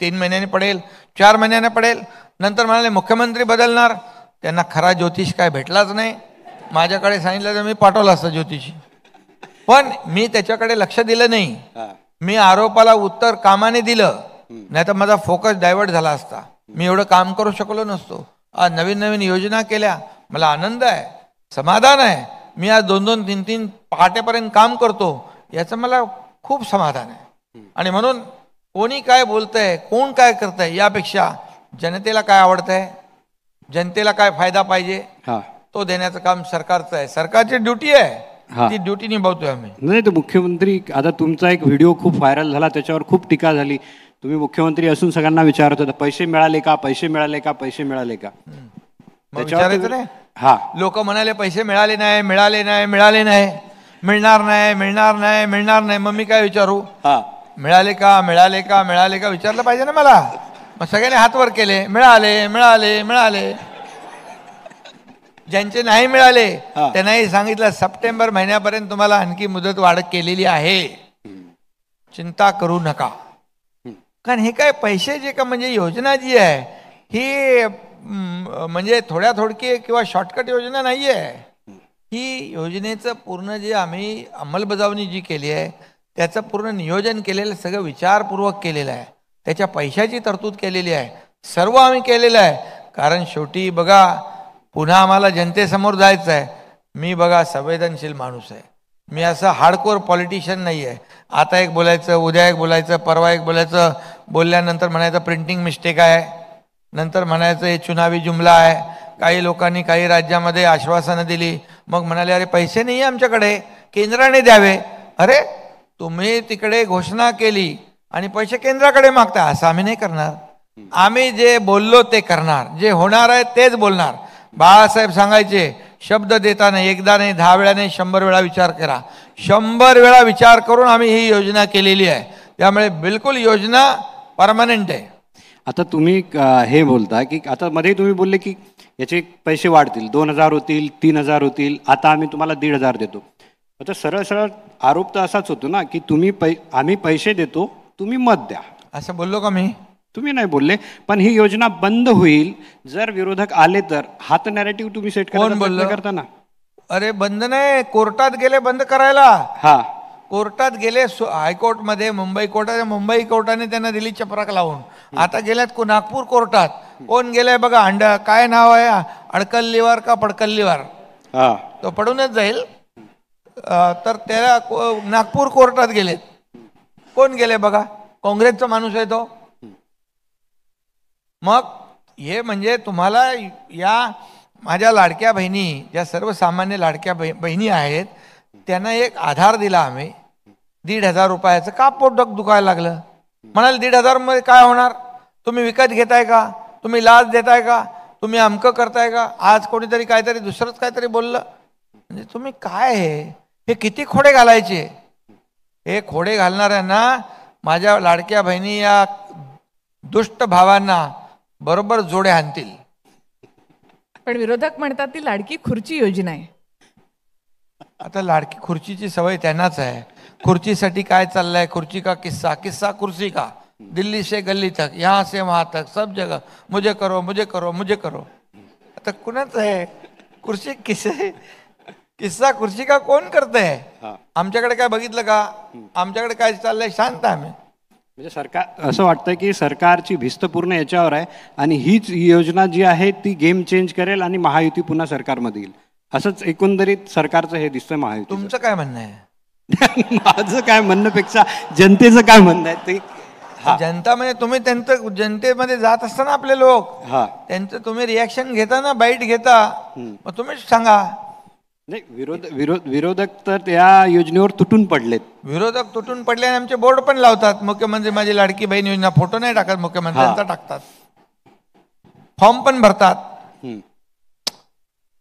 3 महिन्यांनी पडेल, 4 महिन्याने पडेल. नंतर म्हणाले मुख्यमंत्री बदलणार. त्यांना खरा ज्योतिष काय भेटलाच नाही. माझ्याकडे सांगितलं तर मी पाठवलं असतं ज्योतिषी, पण मी त्याच्याकडे लक्ष दिलं नाही. मी आरोपाला उत्तर कामाने दिलं, नाही तर माझा फोकस डायव्हर्ट झाला असता. मी एवढं काम करू शकलो नसतो. आज नवीन नवीन योजना केल्या, मला आनंद आहे, समाधान आहे. मी आज 2-2, 3-3 पहाटेपर्यंत काम करतो, याचं मला खूप समाधान आहे. आणि म्हणून कोणी काय बोलतंय, कोण काय करतंय, यापेक्षा जनतेला काय आवडतंय, जनतेला काय फायदा पाहिजे तो देण्याचं काम सरकारचं आहे. सरकारची ड्युटी आहे, ती ड्युटी निभावतोय आम्ही. नाही तर मुख्यमंत्री, आता तुमचा एक व्हिडिओ खूप व्हायरल झाला, त्याच्यावर खूप टीका झाली. तुम्ही मुख्यमंत्री असून सगळ्यांना विचारत होता पैसे मिळाले का, पैसे मिळाले का, पैसे मिळाले का. विचारायचं नाही. लोक म्हणाले पैसे मिळाले नाही, मिळाले नाही, मिळाले नाही, मिळणार नाही, मिळणार नाही, मिळणार नाही. मग मी काय विचारू, मिळाले का, मिळाले का, मिळाले का विचारलं पाहिजे ना मला. मग सगळ्यांनी हात वर केले, मिळाले मिळाले मिळाले. ज्यांचे नाही मिळाले त्यांनाही सांगितलं सप्टेंबर महिन्यापर्यंत तुम्हाला आणखी मुदत वाढ केलेली आहे, चिंता करू नका. कारण हे काय पैसे जे का म्हणजे योजना जी आहे ही म्हणजे थोडकी किंवा शॉर्टकट योजना नाही आहे. ही योजनेचं पूर्ण जे आम्ही अंमलबजावणी जी केली आहे त्याचं पूर्ण नियोजन केलेलं, सगळं विचारपूर्वक केलेलं आहे. त्याच्या पैशाची तरतूद केलेली आहे, सर्व आम्ही केलेलं आहे. कारण शेवटी बघा, पुन्हा आम्हाला जनतेसमोर जायचं आहे. मी बघा संवेदनशील माणूस आहे, मी असं हार्डकोर पॉलिटिशियन नाही आहे. आता एक बोलायचं, उद्या एक बोलायचं, परवा एक बोलायचं, बोलल्यानंतर म्हणायचं प्रिंटिंग मिस्टेक आहे, नंतर म्हणायचं हे चुनावी जुमला आहे. काही लोकांनी काही राज्यामध्ये आश्वासनं दिली, मग म्हणाले अरे पैसे नाही आमच्याकडे, केंद्राने द्यावे. अरे तुम्ही तिकडे घोषणा केली आणि पैसे केंद्राकडे मागता, असं आम्ही नाही करणार. आम्ही जे बोललो ते करणार, जे होणार आहे तेच बोलणार. बाळासाहेब सांगायचे शब्द देताना एकदा नाही, 10 वेळा नाही, 100 वेळा विचार करा. 100 वेळा विचार करून आम्ही ही योजना केलेली आहे. त्यामुळे बिलकुल योजना परमनंट आहे. आता तुम्ही हे बोलता की आता मध्ये तुम्ही बोलले की याचे पैसे वाढतील, 2,000 होतील, 3,000 होतील, आता आम्ही तुम्हाला 1,500 देतो. आता सरळ सरळ आरोप तर असाच होतो ना की आम्ही पैसे देतो, तुम्ही मत द्या. असं बोललो का मी? तुम्ही नाही बोलले, पण ही योजना बंद होईल जर विरोधक आले तर. हा तर नॅरेटिव्ह तुम्ही सेट करता ना. अरे बंद नाही, कोर्टात गेले बंद करायला. हा, कोर्टात गेले, हायकोर्टमध्ये, मुंबई कोर्टाने त्यांना दिली चपराक लावून. आता गेल्यात नागपूर कोर्टात. कोण गेलाय बघा, काय नाव आहे, अडकल्लीवर का पडकल्लीवर, हा, तो पडूनच जाईल. तर त्याला नागपूर कोर्टात गेलेत. कोण गेले बघा, काँग्रेसचा माणूस आहे तो. मग हे म्हणजे तुम्हाला या माझ्या लाडक्या बहिणी, ज्या सर्वसामान्य लाडक्या बहिणी आहेत, त्यांना एक आधार दिला आम्ही 1,500 रुपयाचं. का पोट दुखायला लागलं? म्हणाल 1,500 मध्ये काय होणार? तुम्ही विकत घेताय का? तुम्ही लाच देताय का? तुम्ही अमकं करताय का? आज कोणीतरी काहीतरी दुसरंच काहीतरी बोललं म्हणजे तुम्ही काय हे किती खोडे घालायचे? हे खोडे घालणाऱ्यांना, माझ्या लाडक्या बहिणी या दुष्ट भावांना बरोबर जोडे आणतील. पण विरोधक म्हणतात ती लाडकी खुर्ची योजना आहे. आता लाडकी खुर्चीची सवय त्यांनाच आहे. खुर्चीसाठी काय चाललंय? खुर्ची का किस्सा, किस्सा कुर्सी का, दिल्ली से गल्ली तक, यहाँ से वहां तक, सब जगह मुझे करो, मुझे करो, मुझे करो. आता कुणाच आहे कुर्सी? किस्सा कुर्सी का कोण करतंय? आमच्याकडे काय बघितलं का? आमच्याकडे काय चाललंय? शांत आम्ही. म्हणजे सरकार, असं वाटतं की सरकारची भिस्त पूर्ण याच्यावर आहे आणि हीच योजना जी आहे ती गेम चेंज करेल आणि महायुती पुन्हा सरकारमध्ये येईल, असंच एकंदरीत सरकारचं हे दिसतंय महायुती. तुमचं काय म्हणणं आहे? माझं काय म्हणण्यापेक्षा जनतेचं काय म्हणणं आहे ते. जनता म्हणजे तुम्ही त्यांचं, जनतेमध्ये जात असताना आपले लोक, त्यांचं तुम्ही रिॲक्शन घेता ना, बाईट घेता, मग तुम्हीच सांगा. नाही, विरोधक तर त्या योजनेवर तुटून पडलेत. विरोधक तुटून पडले आणि आमचे बोर्ड पण लावतात. मुख्यमंत्री माझी लाडकी बहीण योजना, फोटो नाही टाकत मुख्यमंत्र्यांचा, टाकतात. फॉर्म पण भरतात.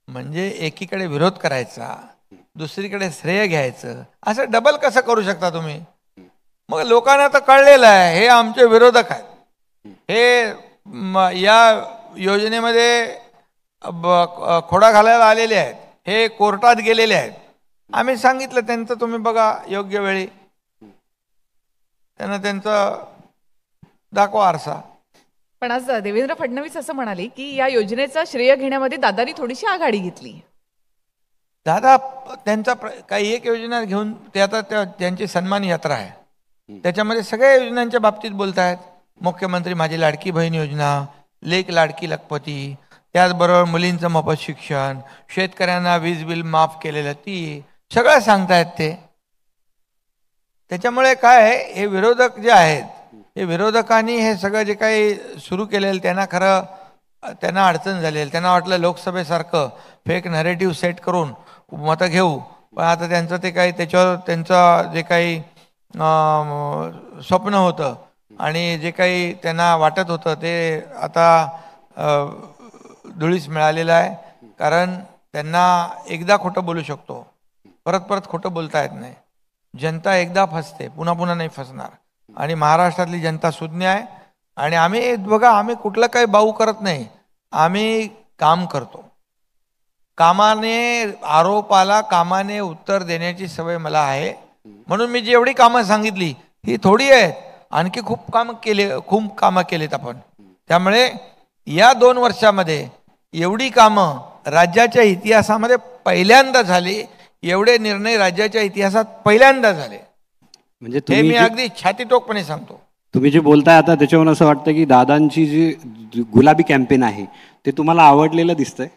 म्हणजे एकीकडे विरोध करायचा, दुसरीकडे श्रेय घ्यायचं, असं डबल कसं करू शकता तुम्ही? मग लोकांना तर कळलेलं आहे हे आमचे विरोधक आहेत, हे या योजनेमध्ये खोडा घालायला आलेले आहेत, हे कोर्टात गेलेले आहेत. आम्ही सांगितलं त्यांचं, तुम्ही बघा योग्य वेळी त्यांना त्यांचं दाखवा आरसा. पण आज देवेंद्र फडणवीस असं म्हणाले की या योजनेचा श्रेय घेण्यामध्ये दादानी थोडीशी आघाडी घेतली. दादा त्यांचा काही एक योजना घेऊन ते आता त्यांची सन्मान यात्रा आहे, त्याच्यामध्ये सगळ्या योजनांच्या बाबतीत बोलतायत. मुख्यमंत्री माझी लाडकी बहीण योजना, लेक लाडकी लखपती, त्याचबरोबर मुलींचं मोफत शिक्षण, शेतकऱ्यांना वीज बिल माफ केलेलं, ती सगळं सांगतायत ते. त्याच्यामुळे काय आहे, हे विरोधक जे आहेत, हे विरोधकांनी हे सगळं जे काही सुरू केलेलं त्यांना अडचण झालेली. त्यांना वाटलं लोकसभेसारखं फेक नरेटिव्ह सेट करून मतं घेऊ, पण आता त्यांचं ते काही, त्याच्यावर त्यांचं जे काही स्वप्न होतं आणि जे काही त्यांना वाटत होतं ते आता धुळीस मिळालेलं आहे. कारण त्यांना एकदा खोटं बोलू शकतो, परत परत खोटं बोलता येत नाही. जनता एकदा फसते, पुन्हा पुन्हा नाही फसणार. आणि महाराष्ट्रातली जनता सुज्ञ आहे. आणि आम्ही बघा, आम्ही कुठलं काही बाऊ करत नाही, आम्ही काम करतो. कामाने, आरोपाला कामाने उत्तर देण्याची सवय मला आहे. म्हणून मी जेवढी कामं सांगितली ही थोडी आहेत, आणखी खूप कामं केलेत आपण. त्यामुळे या 2 वर्षामध्ये एवढी कामं राज्याच्या इतिहासामध्ये पहिल्यांदा झाली, एवढे निर्णय राज्याच्या इतिहासात पहिल्यांदा झाले. म्हणजे हे मी अगदी छातीटोकपणे सांगतो. तुम्ही जे बोलताय आता त्याच्यावरून असं वाटतं की दादांची जी गुलाबी कॅम्पेन आहे ते तुम्हाला आवडलेलं दिसतंय.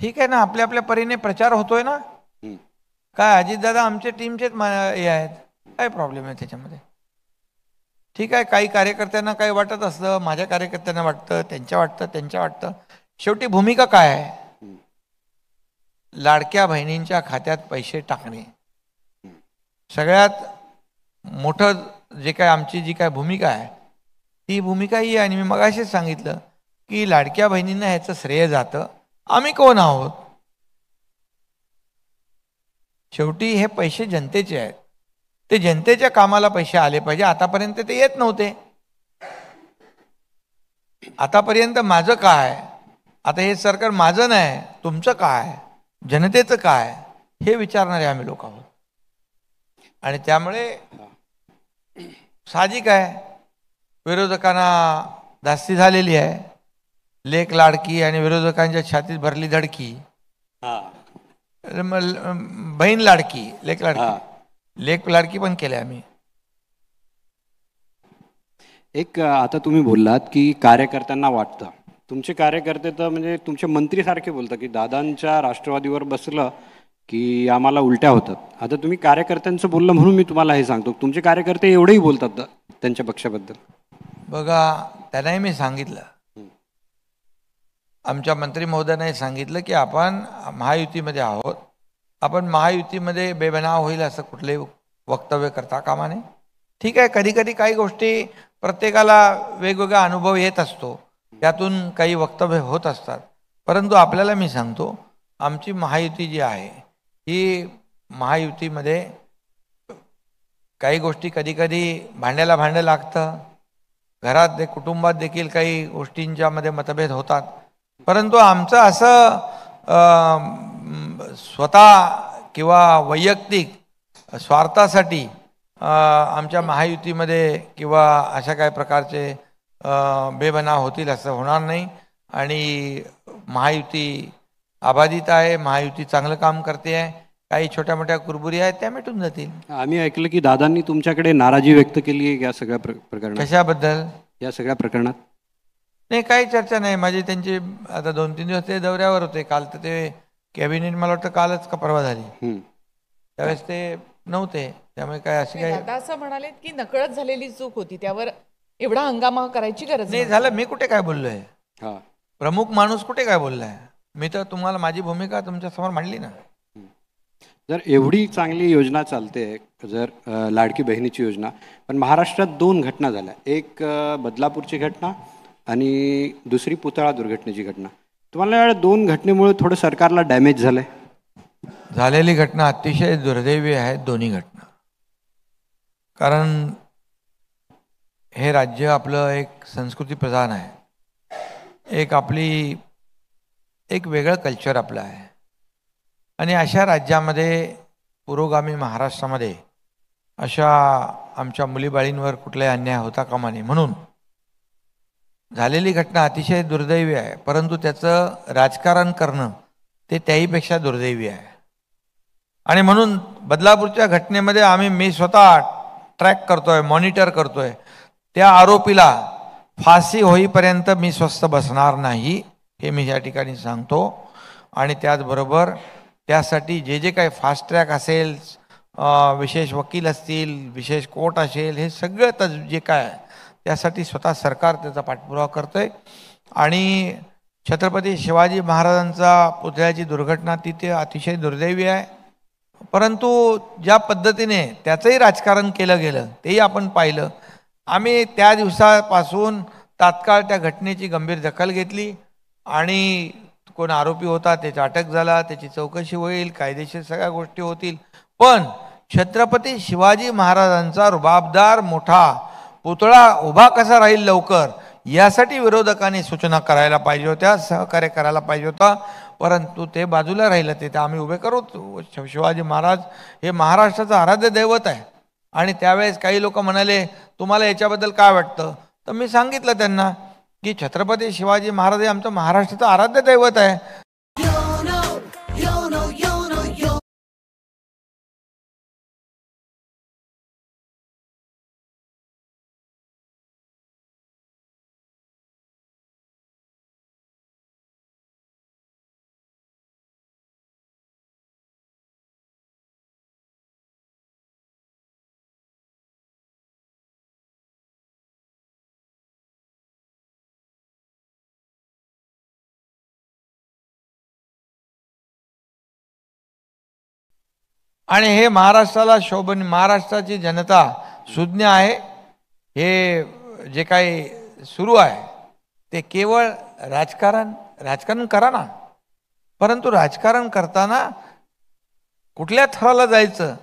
ठीक आहे ना, आपल्या आपल्या परीने प्रचार होतोय ना. काय अजितदादा आमचे टीमचेच हे आहेत, काय प्रॉब्लेम आहे त्याच्यामध्ये? ठीक आहे, काही कार्यकर्त्यांना काही वाटत असतं, माझ्या कार्यकर्त्यांना वाटतं, त्यांच्या वाटतं. शेवटी भूमिका काय आहे? लाडक्या बहिणींच्या खात्यात पैसे टाकणे. सगळ्यात मोठं जे काय आमची जी काय भूमिका आहे ती भूमिका ही आहे. आणि मी मगाशीच सांगितलं की लाडक्या बहिणींना ह्याचं श्रेय जातं. आम्ही कोण आहोत? शेवटी हे पैसे जनतेचे आहेत, ते जनतेच्या कामाला पैसे आले पाहिजे. आतापर्यंत ते येत नव्हते. आतापर्यंत माझं काय, आता हे सरकार माझं नाही, तुमचं काय, जनतेचं काय, हे विचारणारे आम्ही लोक आहोत. आणि त्यामुळे साहजिक आहे विरोधकांना धास्ती झालेली आहे. लेक लाडकी आणि विरोधकांच्या छातीत भरली धडकी. बहीण लाडकी, लेक लाडकी, लेक लाडकी पण केले आम्ही. एक आता तुम्ही बोललात की कार्यकर्त्यांना वाटतं, तुमचे कार्यकर्ते तर म्हणजे तुमचे मंत्रीसारखे बोलतात की दादांच्या राष्ट्रवादीवर बसलं की आम्हाला उलट्या होतात. आता तुम्ही कार्यकर्त्यांचं बोललं म्हणून मी तुम्हाला हे सांगतो, तुमचे कार्यकर्ते एवढेही बोलतात त्यांच्या पक्षाबद्दल. बघा, त्यांनाही मी सांगितलं, आमच्या मंत्री महोदयाने सांगितलं की आपण महायुतीमध्ये आहोत, आपण महायुतीमध्ये बेबनाव होईल असं कुठलंही वक्तव्य करता कामा नये. ठीक आहे, कधी कधी काही गोष्टी प्रत्येकाला वेगवेगळा अनुभव येत असतो, त्यातून काही वक्तव्य होत असतात. परंतु आपल्याला मी सांगतो, आमची महायुती जी आहे ही महायुतीमध्ये काही गोष्टी कधी कधी भांड्याला भांडं लागतं, घरात कुटुंबात देखील काही गोष्टींच्यामध्ये मतभेद होतात. परंतु आमचं असं स्वतः किंवा वैयक्तिक स्वार्थासाठी आमच्या महायुतीमध्ये किंवा अशा काही प्रकारचे बेबनाव होतील असं होणार नाही. आणि महायुती अबाधित आहे, महायुती चांगलं काम करते आहे. काही छोट्या मोठ्या कुरबुरी आहेत त्या मिटून जातील. आम्ही ऐकलं की दादांनी तुमच्याकडे नाराजी व्यक्त केली आहे या सगळ्या प्रकरणात. कशाबद्दल? या सगळ्या प्रकरणात नाही, काही चर्चा नाही माझी त्यांची. आता 2-3 दिवस ते दौऱ्यावर होते. काल तर ते कॅबिनेट मला वाटतं कालच का परवा झाली, त्यावेळेस ते नव्हते. त्यामुळे काय अशी काय दादा असं म्हणालेत की नकळत झालेली चूक होती, त्यावर एवढा हंगामा करायची गरज नाही. झालं, मी कुठे काय बोललोय? प्रमुख माणूस कुठे काय बोललाय? मी तर तुम्हाला माझी भूमिका तुमच्या समोर मांडली ना. जर एवढी चांगली योजना चालते, जर लाडकी बहिणीची योजना, पण महाराष्ट्रात 2 घटना झाल्या, एक बदलापूरची घटना आणि दुसरी पुतळा दुर्घटनेची घटना. तुम्हाला या 2 घटनेमुळे थोडं सरकारला डॅमेज झालंय? झालेली घटना अतिशय दुर्दैवी आहे, दोन्ही घटना. कारण हे राज्य आपलं एक संस्कृती प्रधान आहे, एक आपली एक वेगळं कल्चर आपलं आहे. आणि अशा राज्यामध्ये, पुरोगामी महाराष्ट्रामध्ये अशा आमच्या मुलीबाळींवर कुठलाही अन्याय होता कामा नये. म्हणून झालेली घटना अतिशय दुर्दैवी आहे, परंतु त्याचं राजकारण करणं ते त्याहीपेक्षा दुर्दैवी आहे. आणि म्हणून बदलापूरच्या घटनेमध्ये मी स्वतः ट्रॅक करतोय, मॉनिटर करतोय. त्या आरोपीला फाशी होईपर्यंत मी स्वस्थ बसणार नाही, हे मी या ठिकाणी सांगतो. आणि त्याचबरोबर त्यासाठी जे काही फास्ट ट्रॅक असेल, विशेष वकील असतील, विशेष कोर्ट असेल, हे सगळं जे काय त्यासाठी स्वतः सरकार त्याचा पाठपुरावा करतोय. आणि छत्रपती शिवाजी महाराजांचा पुतळ्याची दुर्घटना ती अतिशय दुर्दैवी आहे. परंतु ज्या पद्धतीने त्याचंही राजकारण केलं गेलं तेही आपण पाहिलं. आम्ही त्या दिवसापासून तात्काळ त्या घटनेची गंभीर दखल घेतली आणि कोण आरोपी होता त्याचा अटक झाला, त्याची चौकशी होईल, कायदेशीर सगळ्या गोष्टी होतील. पण छत्रपती शिवाजी महाराजांचा रुबाबदार मोठा पुतळा उभा कसा राहील लवकर, यासाठी विरोधकांनी सूचना करायला पाहिजे होत्या, सहकार्य करायला पाहिजे होता. परंतु ते बाजूला राहिलं. ते आम्ही उभे करू. शिवाजी महाराज हे महाराष्ट्राचं आराध्य दैवत आहे. आणि त्यावेळेस काही लोक म्हणाले तुम्हाला याच्याबद्दल काय वाटतं, तर मी सांगितलं त्यांना की छत्रपती शिवाजी महाराज हे आमचं महाराष्ट्राचं आराध्य दैवत आहे. आणि हे महाराष्ट्राला शोभन, महाराष्ट्राची जनता सुज्ञ आहे. हे जे काही सुरू आहे ते केवळ राजकारण करा ना, परंतु राजकारण करताना कुठल्या थराला जायचं,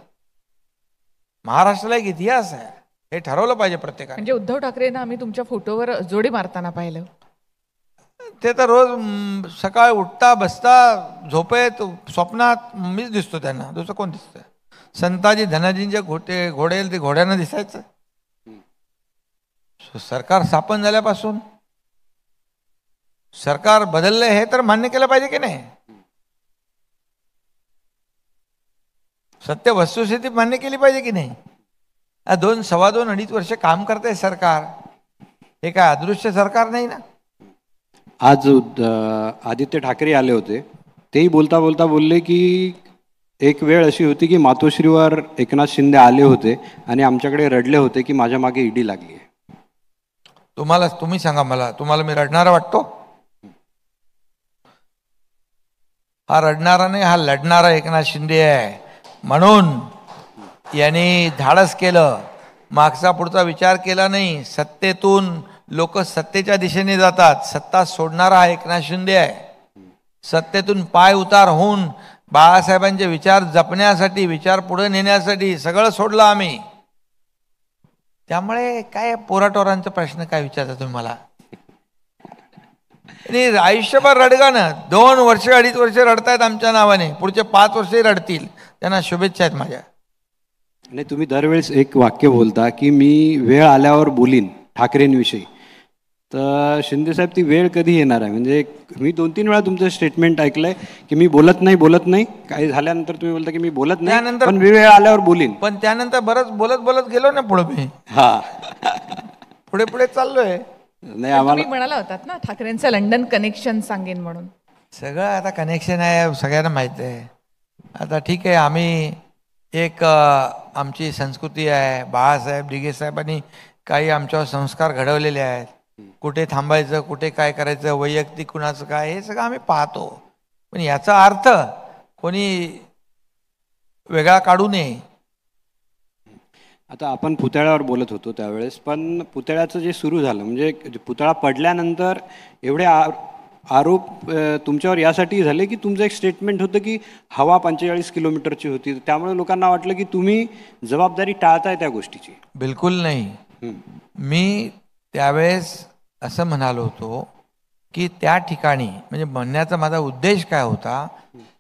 महाराष्ट्राला एक इतिहास आहे, हे ठरवलं पाहिजे प्रत्येकाने. म्हणजे उद्धव ठाकरेंना आम्ही तुमच्या फोटोवर जोडी मारताना पाहिलं. ते तर रोज सकाळी उठता बसता झोपेत स्वप्नात मीच दिसतो त्यांना, दुसरं कोण दिसतंय? संताजी धनाजींचे घोडे ते घोड्यानं दिसायचं. सरकार स्थापन झाल्यापासून सरकार बदललंय हे तर मान्य केलं पाहिजे की नाही? सत्य वस्तुस्थिती मान्य केली पाहिजे की नाही? 2-2.5 वर्ष काम करते सरकार, हे काय अदृश्य सरकार नाही ना. आज आदित्य ठाकरे आले होते, तेही बोलता बोलता बोलले की एक वेळ अशी होती की मातोश्रीवर एकनाथ शिंदे आले होते आणि आमच्याकडे रडले होते की माझ्या मागे ईडी लागली आहे. तुम्ही सांगा मला, तुम्हाला मी रडणारा वाटतो? हा रडणारा नाही, हा लढणारा एकनाथ शिंदे आहे. म्हणून यांनी धाडस केलं, मागचा पुढचा विचार केला नाही. सत्तेतून लोक सत्तेच्या दिशेने जातात, सत्ता सोडणारा हा एकनाथ शिंदे आहे. सत्तेतून पाय उतार होऊन बाळासाहेबांचे विचार जपण्यासाठी, विचार पुढे नेण्यासाठी सगळं सोडलं आम्ही. त्यामुळे काय पोराटोरांचा प्रश्न काय विचारता तुम्ही मला? आणि आयुष्यभर रडगाणं, 2 वर्ष 2.5 वर्ष रडतायत आमच्या नावाने, पुढचे 5 वर्षही रडतील. त्यांना शुभेच्छा आहेत माझ्या. आणि तुम्ही दरवेळेस एक वाक्य बोलता की मी वेळ आल्यावर बोलीन ठाकरेंविषयी. तर शिंदेसाहेब ती वेळ कधी येणार आहे? म्हणजे मी 2-3 वेळा तुमचं स्टेटमेंट ऐकलंय की मी बोलत नाही, काही झाल्यानंतर तुम्ही बोलता की मी बोलत नाही, त्यानंतर पण वेळ आल्यावर बोलीन. पण त्यानंतर बरंच बोलत गेलो ना पुढे. मी पुढे चाललोय. नाही, आम्हाला तुम्ही म्हणाला होतात ना ठाकरेंचं लंडन कनेक्शन सांगेन म्हणून. सगळं आता कनेक्शन आहे, सगळ्यांना माहिती आहे. आता ठीक आहे, आम्ही एक आमची संस्कृती आहे, बाळासाहेब दिघे साहेबांनी काही आमच्यावर संस्कार घडवलेले आहेत. कुठे थांबायचं, कुठे काय करायचं, वैयक्तिक कुणाचं काय, हे सगळं आम्ही पाहतो. पण याचा अर्थ कोणी वेगळा काढू नये. आता आपण पुतळ्यावर बोलत होतो त्यावेळेस, पण पुतळ्याचं जे सुरू झालं, म्हणजे पुतळा पडल्यानंतर एवढे आरोप तुमच्यावर यासाठी झाले की तुमचं एक स्टेटमेंट होतं की हवा 45 किलोमीटरची होती, त्यामुळे लोकांना वाटलं की तुम्ही जबाबदारी टाळताय त्या गोष्टीची. बिलकुल नाही. मी त्यावेळेस असं म्हणालो होतो की त्या ठिकाणी, म्हणजे म्हणण्याचा माझा उद्देश काय होता,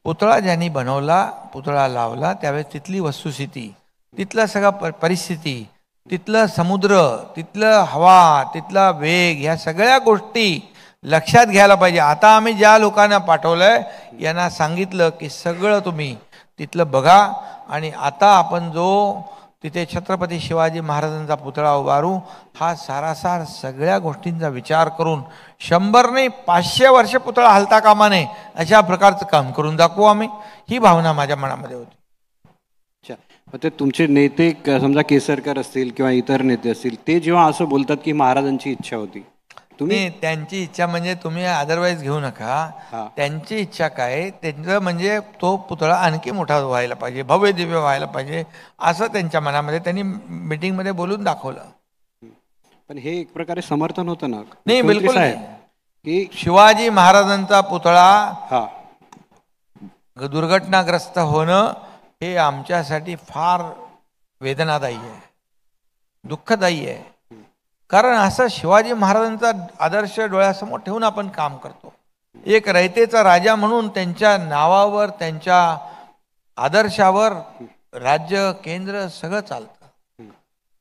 पुतळा ज्यांनी बनवला, पुतळा लावला, त्यावेळेस तिथली वस्तुस्थिती, तिथलं सगळं परिस्थिती, तिथलं समुद्र, तिथलं हवा, तिथला वेग, ह्या सगळ्या गोष्टी लक्षात घ्यायला पाहिजे. आता आम्ही ज्या लोकांना पाठवलंय यांना सांगितलं की सगळं तुम्ही तिथलं बघा, आणि आता आपण जो तिथे छत्रपती शिवाजी महाराजांचा पुतळा उभारू, हा सारासार सगळ्या गोष्टींचा विचार करून 100 नाही 500 वर्ष पुतळा हलता कामा नये अशा प्रकारचं काम करून दाखवू आम्ही. ही भावना माझ्या मनामध्ये होती. अच्छा, ते तुमचे नेते समजा केसरकर असतील किंवा इतर नेते असतील, ते जेव्हा असं बोलतात की महाराजांची इच्छा होती, तुम्ही त्यांची इच्छा म्हणजे तुम्ही अदरवाईज घेऊ नका. त्यांची इच्छा काय, त्यांचं म्हणजे तो पुतळा आणखी मोठा व्हायला पाहिजे, भव्य दिव्य व्हायला पाहिजे, असं त्यांच्या मनामध्ये त्यांनी मीटिंगमध्ये बोलून दाखवलं. पण हे एक प्रकारे समर्थन होतं ना? नाही, बिलकुल नाही. की शिवाजी महाराजांचा पुतळा दुर्घटनाग्रस्त होणं हे आमच्यासाठी फार वेदनादायी आहे, दुःखदायी आहे. कारण असं शिवाजी महाराजांचा आदर्श डोळ्यासमोर ठेवून आपण काम करतो. एक रयतेचा राजा म्हणून त्यांच्या नावावर, त्यांच्या आदर्शावर राज्य, केंद्र सगळं चालतं.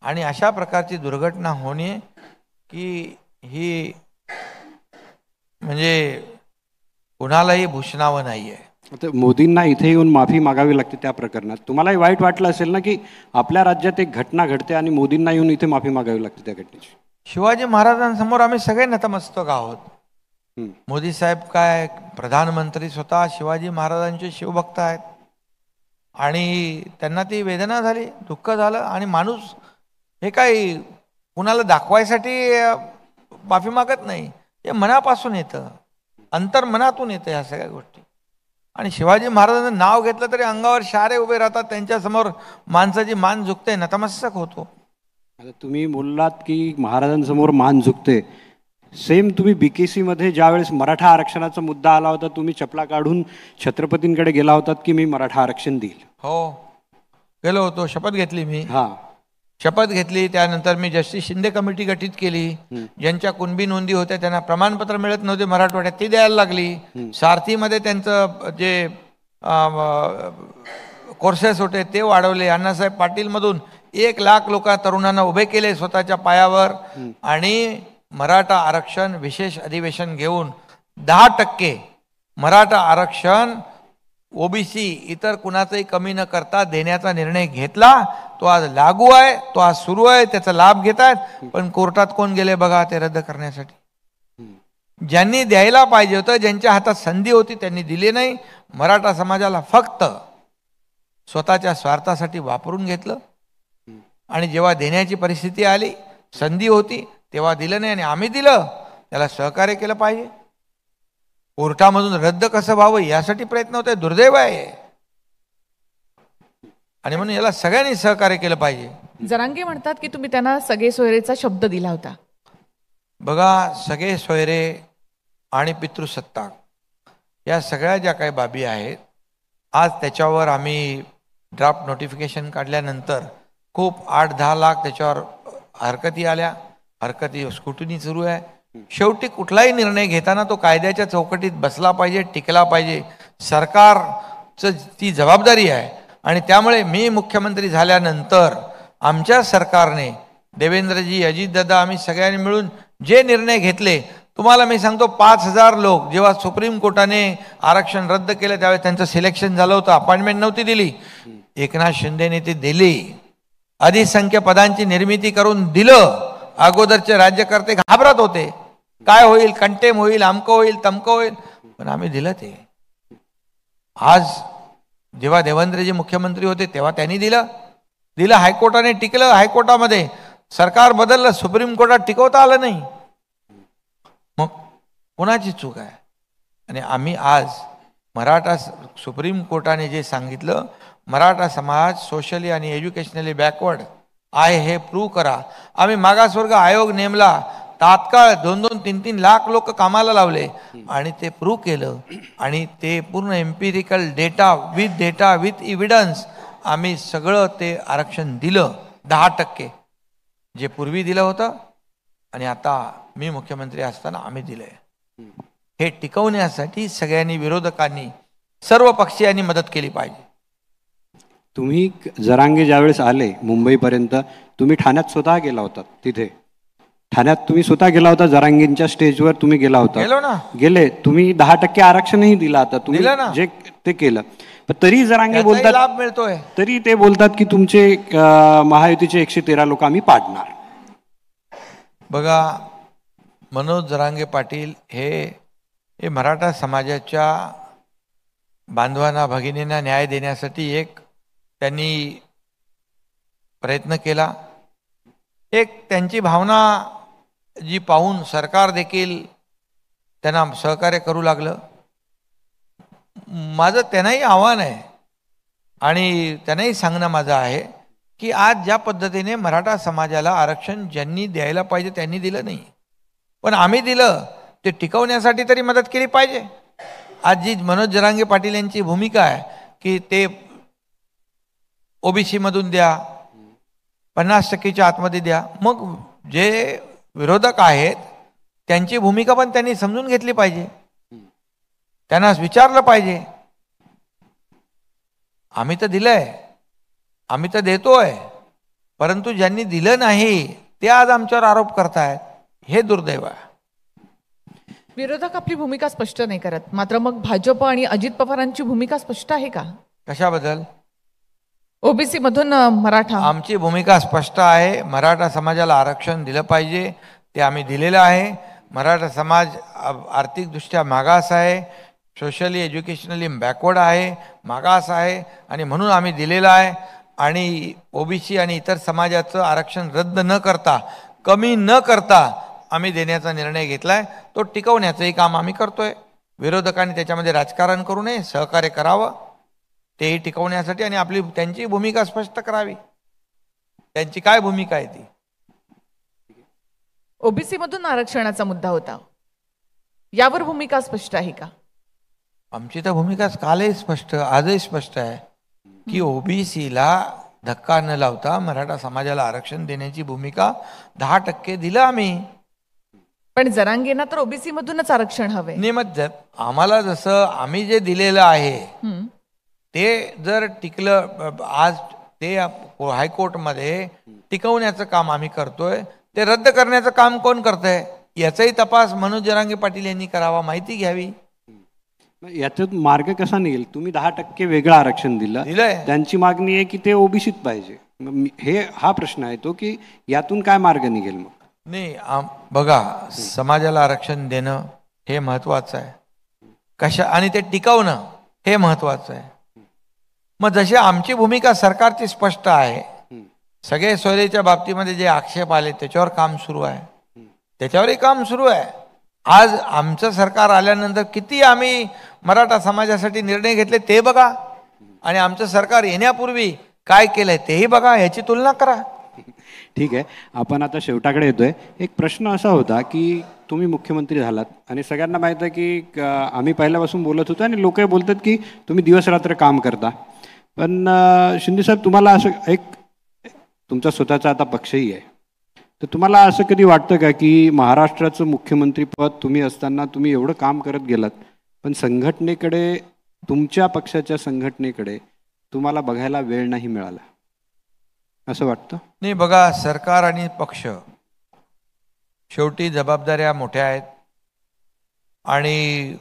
आणि अशा प्रकारची दुर्घटना होणे की ही म्हणजे कुणालाही भूषणावं नाही आहे. आता मोदींना इथे येऊन माफी मागावी लागते त्या प्रकरणात. तुम्हालाही वाईट वाटलं असेल ना की आपल्या राज्यात एक घटना घडते आणि मोदींना येऊन इथे माफी मागावी लागते त्या घटनेची? शिवाजी महाराजांसमोर आम्ही सगळे नतमस्तक आहोत. मोदी साहेब काय प्रधानमंत्री स्वतः शिवाजी महाराजांचे शिवभक्त आहेत, आणि त्यांना ती वेदना झाली, दुःख झालं, आणि माणूस हे काही कुणाला दाखवायसाठी माफी मागत नाही, हे मनापासून येतं, अंतर्मनातून येतं ह्या सगळ्या गोष्टी. आणि शिवाजी महाराजांचं नाव घेतलं तरी अंगावर शारे उभे राहतात, त्यांच्यासमोर माणसाची मान झुकते, नतमस्तक होतो. आता तुम्ही बोललात की महाराजांसमोर मान झुकते, सेम तुम्ही BKC मध्ये ज्यावेळेस मराठा आरक्षणाचा मुद्दा आला होता, तुम्ही चपला काढून छत्रपतींकडे गेला होतात की मी मराठा आरक्षण देईल. हो, गेलो होतो, शपथ घेतली मी. हां, शपथ घेतली. त्यानंतर मी जस्टिस शिंदे कमिटी गठीत केली. ज्यांच्या कुणबी नोंदी होत्या त्यांना प्रमाणपत्र मिळत नव्हते मराठवाड्यात, ती द्यायला लागली. सारथीमध्ये त्यांचं जे कोर्सेस होते ते वाढवले. अण्णासाहेब पाटीलमधून 1,00,000 लोक तरुणांना उभे केले स्वतःच्या पायावर. आणि मराठा आरक्षण विशेष अधिवेशन घेऊन 10% मराठा आरक्षण ओबीसी इतर कुणाचंही कमी न करता देण्याचा निर्णय घेतला. तो आज लागू आहे, तो आज सुरू आहे, त्याचा लाभ घेत आहेत. पण कोर्टात कोण गेले बघा ते रद्द करण्यासाठी. ज्यांनी द्यायला पाहिजे होतं, ज्यांच्या हातात संधी होती त्यांनी दिली नाही. मराठा समाजाला फक्त स्वतःच्या स्वार्थासाठी वापरून घेतलं. आणि जेव्हा देण्याची परिस्थिती आली, संधी होती, तेव्हा दिलं नाही. आणि आम्ही दिलं, त्याला सहकार्य केलं पाहिजे. कोर्टामधून रद्द कसं व्हावं यासाठी प्रयत्न होते. दुर्दैव आहे. आणि म्हणून याला सगळ्यांनी सहकार्य केलं पाहिजे. जरांगे म्हणतात की तुम्ही त्यांना सगळे सोयरेचा शब्द दिला होता. बघा, सगळे सोयरे आणि पितृसत्ताक या सगळ्या ज्या काही बाबी आहेत, आज त्याच्यावर आम्ही ड्राफ्ट नोटिफिकेशन काढल्यानंतर खूप 8-10 लाख त्याच्यावर हरकती आल्या. हरकती स्क्रुटिनी सुरू आहे. शेवटी कुठलाही निर्णय घेताना तो कायद्याच्या चौकटीत बसला पाहिजे, टिकला पाहिजे. सरकारचं ती जबाबदारी आहे. आणि त्यामुळे मी मुख्यमंत्री झाल्यानंतर आमच्या सरकारने, देवेंद्रजी, अजितदादा, आम्ही सगळ्यांनी मिळून जे निर्णय घेतले, तुम्हाला मी सांगतो, 5,000 लोक जेव्हा सुप्रीम कोर्टाने आरक्षण रद्द केलं त्यावेळेस त्यांचं सिलेक्शन झालं होतं. अपॉइंटमेंट नव्हती दिली. एकनाथ शिंदेने ते दिली. अधिसंख्य पदांची निर्मिती करून दिलं. अगोदरचे राज्यकर्ते घाबरत होते, काय होईल, कंटेम होईल, अमकं होईल, तमकं होईल. पण आम्ही दिलं ते. आज जेव्हा देवेंद्रजी मुख्यमंत्री होते तेव्हा त्यांनी दिलं. हायकोर्टाने टिकलं. हायकोर्टामध्ये सरकार बदललं, सुप्रीम कोर्टात टिकवता आलं नाही. मग कोणाची चूक आहे? आणि आम्ही आज मराठा, सुप्रीम कोर्टाने जे सांगितलं, मराठा समाज सोशली आणि एज्युकेशनली बॅकवर्ड आहे हे प्रूव्ह करा. आम्ही मागासवर्ग आयोग नेमला. तात्काळ 2-3 लाख लोक कामाला लावले आणि ते प्रूव्ह केलं. आणि ते पूर्ण एम्पिरिकल डेटा विथ इव्हिडन्स आम्ही सगळं ते आरक्षण दिलं. 10% जे पूर्वी दिलं होतं आणि आता मी मुख्यमंत्री असताना आम्ही दिलंय. हे टिकवण्यासाठी सगळ्यांनी, विरोधकांनी, सर्व पक्षीयांनी मदत केली पाहिजे. तुम्ही जरांगे ज्यावेळेस आले मुंबईपर्यंत, तुम्ही ठाण्यात स्वतः गेला होता. तिथे ठाण्यात तुम्ही स्वतः गेला होता. जरांगेंच्या स्टेजवर तुम्ही गेला होता. गेलो ना. गेले तुम्ही 10% आरक्षणही दिलं. आता तुम्ही दिलं ना. जे ते केलं. पण तरी जरांगे याचाही बोलतात, लाभ मिळतोय. तरी ते बोलतात की तुमचे महायुतीचे 113 लोक आम्ही पाडणार. बघा, मनोज जरांगे पाटील हे मराठा समाजाच्या बांधवांना, भगिनींना न्याय देण्यासाठी एक त्यांनी प्रयत्न केला. एक त्यांची भावना जी पाहून सरकार देखील त्यांना सहकार्य करू लागलं. माझं त्यांनाही आव्हान आहे आणि त्यांनाही सांगणं माझं आहे की आज ज्या पद्धतीने मराठा समाजाला आरक्षण ज्यांनी द्यायला पाहिजे त्यांनी दिलं नाही, पण आम्ही दिलं. ते टिकवण्यासाठी तरी मदत केली पाहिजे. आज जी मनोज जरांगे पाटील यांची भूमिका आहे की ते ओबीसी मधून द्या, 50% आतमध्ये द्या. मग जे विरोधक आहेत त्यांची भूमिका पण त्यांनी समजून घेतली पाहिजे. त्यांना विचारलं पाहिजे. आम्ही तर दिलंय, आम्ही तर देतोय, परंतु ज्यांनी दिलं नाही ते आज आमच्यावर आरोप करतायत. हे दुर्दैव आहे. विरोधक आपली भूमिका स्पष्ट नाही करत, मात्र मग भाजप आणि अजित पवारांची भूमिका स्पष्ट आहे का? कशाबद्दल? ओबीसी मधून मराठा. आमची भूमिका स्पष्ट आहे. मराठा समाजाला आरक्षण दिलं पाहिजे, ते आम्ही दिलेलं आहे. मराठा समाज आर्थिकदृष्ट्या मागास आहे, सोशली एज्युकेशनली बॅकवर्ड आहे, मागास आहे आणि म्हणून आम्ही दिलेलं आहे. आणि ओबीसी आणि इतर समाजाचं आरक्षण रद्द न करता, कमी न करता आम्ही देण्याचा निर्णय घेतलाय. तो टिकवण्याचंही काम आम्ही करतोय. विरोधकांनी त्याच्यामध्ये राजकारण करू नये, सहकार्य करावं तेही टिकवण्यासाठी आणि आपली त्यांची भूमिका स्पष्ट करावी. त्यांची काय भूमिका आहे ती. ओबीसी मधून आरक्षणाचा मुद्दा होता, यावर भूमिका स्पष्ट आहे का? आमची तर भूमिका कालही स्पष्ट, आजही स्पष्ट आहे की ओबीसीला धक्का न लावता मराठा समाजाला आरक्षण देण्याची भूमिका 10% दिलं आम्ही. पण जरांगेंना तर ओबीसी मधूनच आरक्षण हवंय. नियमित आम्हाला जसं आम्ही जे दिलेलं आहे ते जर टिकलं, आज ते हायकोर्टमध्ये टिकवण्याचं काम आम्ही करतोय, ते रद्द करण्याचं काम कोण करतंय याचाही तपास मनोज जरांगे पाटील यांनी करावा, माहिती घ्यावी. याच्यात मार्ग कसा निघेल? तुम्ही 10% वेगळं आरक्षण दिलंय, त्यांची मागणी आहे की ते ओबीसीत पाहिजे. हा प्रश्न आहे तो की यातून काय मार्ग निघेल? मग नाही, बघा, समाजाला आरक्षण देणं हे महत्वाचं आहे, आणि ते टिकवणं हे महत्वाचं आहे. मग जशी आमची भूमिका सरकारची स्पष्ट आहे, सगळे सोयरेच्या बाबतीमध्ये जे आक्षेप आले त्याच्यावर काम सुरू आहे, त्याच्यावरही काम सुरू आहे. आज आमचं सरकार आल्यानंतर किती आम्ही मराठा समाजासाठी निर्णय घेतले ते बघा, आणि आमचं सरकार येण्यापूर्वी काय केलंय तेही बघा, याची तुलना करा. ठीक आहे, आपण आता शेवटाकडे येतोय. एक प्रश्न असा होता की तुम्ही मुख्यमंत्री झालात आणि सगळ्यांना माहीत आहे की आम्ही पहिल्यापासून बोलत होतो आणि लोकही बोलतात की तुम्ही दिवस रात्र काम करता. पण शिंदेसाहेब, तुम्हाला असं एक तुमचा स्वतःचा आता पक्षही आहे, तर तुम्हाला असं कधी वाटतं का की महाराष्ट्राचं मुख्यमंत्रीपद तुम्ही असताना तुम्ही एवढं काम करत गेलात, पण संघटनेकडे, तुमच्या पक्षाच्या संघटनेकडे तुम्हाला बघायला वेळ नाही मिळाला, असं वाटतं? नाही, बघा, सरकार आणि पक्ष शेवटी जबाबदाऱ्या मोठ्या आहेत, आणि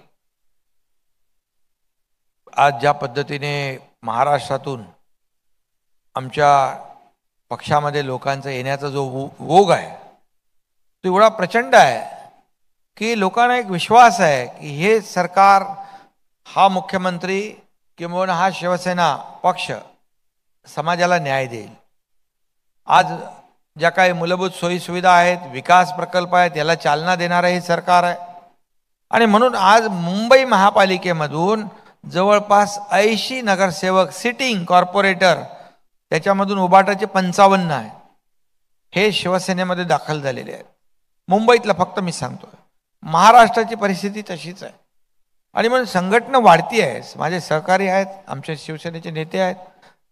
आज ज्या पद्धतीने महाराष्ट्रातून आमच्या पक्षामध्ये लोकांचा येण्याचा जो ओघ आहे तो एवढा प्रचंड आहे की लोकांना एक विश्वास आहे की हे सरकार, हा मुख्यमंत्री किंवा हा शिवसेना पक्ष समाजाला न्याय देईल. आज ज्या काही मूलभूत सोयीसुविधा आहेत, विकास प्रकल्प आहेत, याला चालना देणारं हे सरकार आहे. आणि म्हणून आज मुंबई महापालिकेमधून जवळपास 80 नगरसेवक, सिटिंग कॉर्पोरेटर, त्याच्यामधून उबाटाचे 55 आहे, हे शिवसेनेमध्ये दाखल झालेले आहेत. मुंबईतलं फक्त मी सांगतोय, महाराष्ट्राची परिस्थिती तशीच आहे. आणि म्हणून संघटना वाढती आहे. माझे सहकारी आहेत, आमचे शिवसेनेचे नेते आहेत,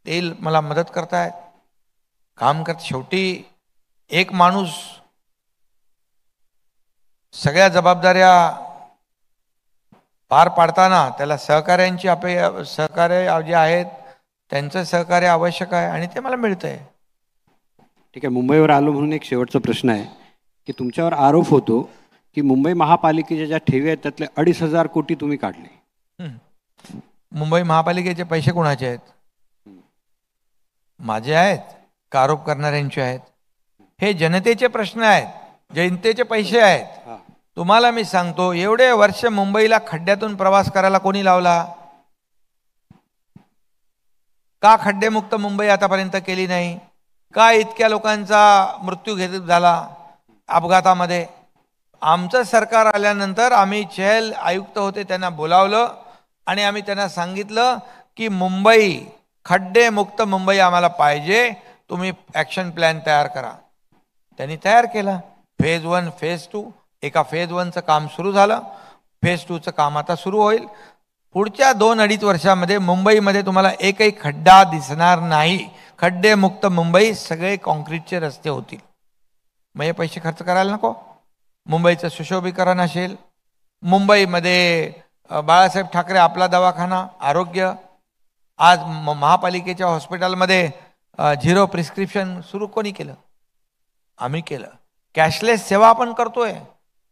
ते मला मदत करतायत, काम करत. शेवटी एक माणूस सगळ्या जबाबदाऱ्या पार पाडताना त्याला सहकार्यांची सहकार्य जे आहेत त्यांचं सहकार्य आवश्यक आहे, आणि ते मला मिळतंय. ठीक आहे, मुंबईवर आलो म्हणून एक शेवटचा प्रश्न आहे की तुमच्यावर आरोप होतो की मुंबई महापालिकेच्या ज्या ठेवी आहेत त्यातले 2,500 कोटी तुम्ही काढले. मुंबई महापालिकेचे पैसे कोणाचे आहेत? माझे आहेत का आरोप करणाऱ्यांचे आहेत? हे जनतेचे प्रश्न आहेत, जनतेचे पैसे आहेत. तुम्हाला मी सांगतो, एवढे वर्ष मुंबईला खड्ड्यातून प्रवास करायला कोणी लावला? का खड्डेमुक्त मुंबई आतापर्यंत केली नाही? का इतक्या लोकांचा मृत्यू झाला अपघातामध्ये? आमचं सरकार आल्यानंतर आम्ही चहल आयुक्त होते, त्यांना बोलावलं आणि आम्ही त्यांना सांगितलं की मुंबई खड्डेमुक्त मुंबई आम्हाला पाहिजे, तुम्ही ॲक्शन प्लॅन तयार करा. त्यांनी तयार केला. Phase 1, phase 2. एका फेज 1चं काम सुरू झालं, फेज 2चं काम आता सुरू होईल. पुढच्या 2-2.5 वर्षामध्ये मुंबईमध्ये तुम्हाला एकही खड्डा दिसणार नाही. खड्डेमुक्त मुंबई, सगळे कॉन्क्रीटचे रस्ते होतील. मग हे पैसे खर्च करायला नको? मुंबईचं सुशोभीकरण असेल, मुंबईमध्ये बाळासाहेब ठाकरे आपला दवाखाना, आरोग्य, आज महापालिकेच्या हॉस्पिटलमध्ये 0 प्रिस्क्रिप्शन सुरू कोणी केलं? आम्ही केलं. कॅशलेस सेवा आपण करतोय.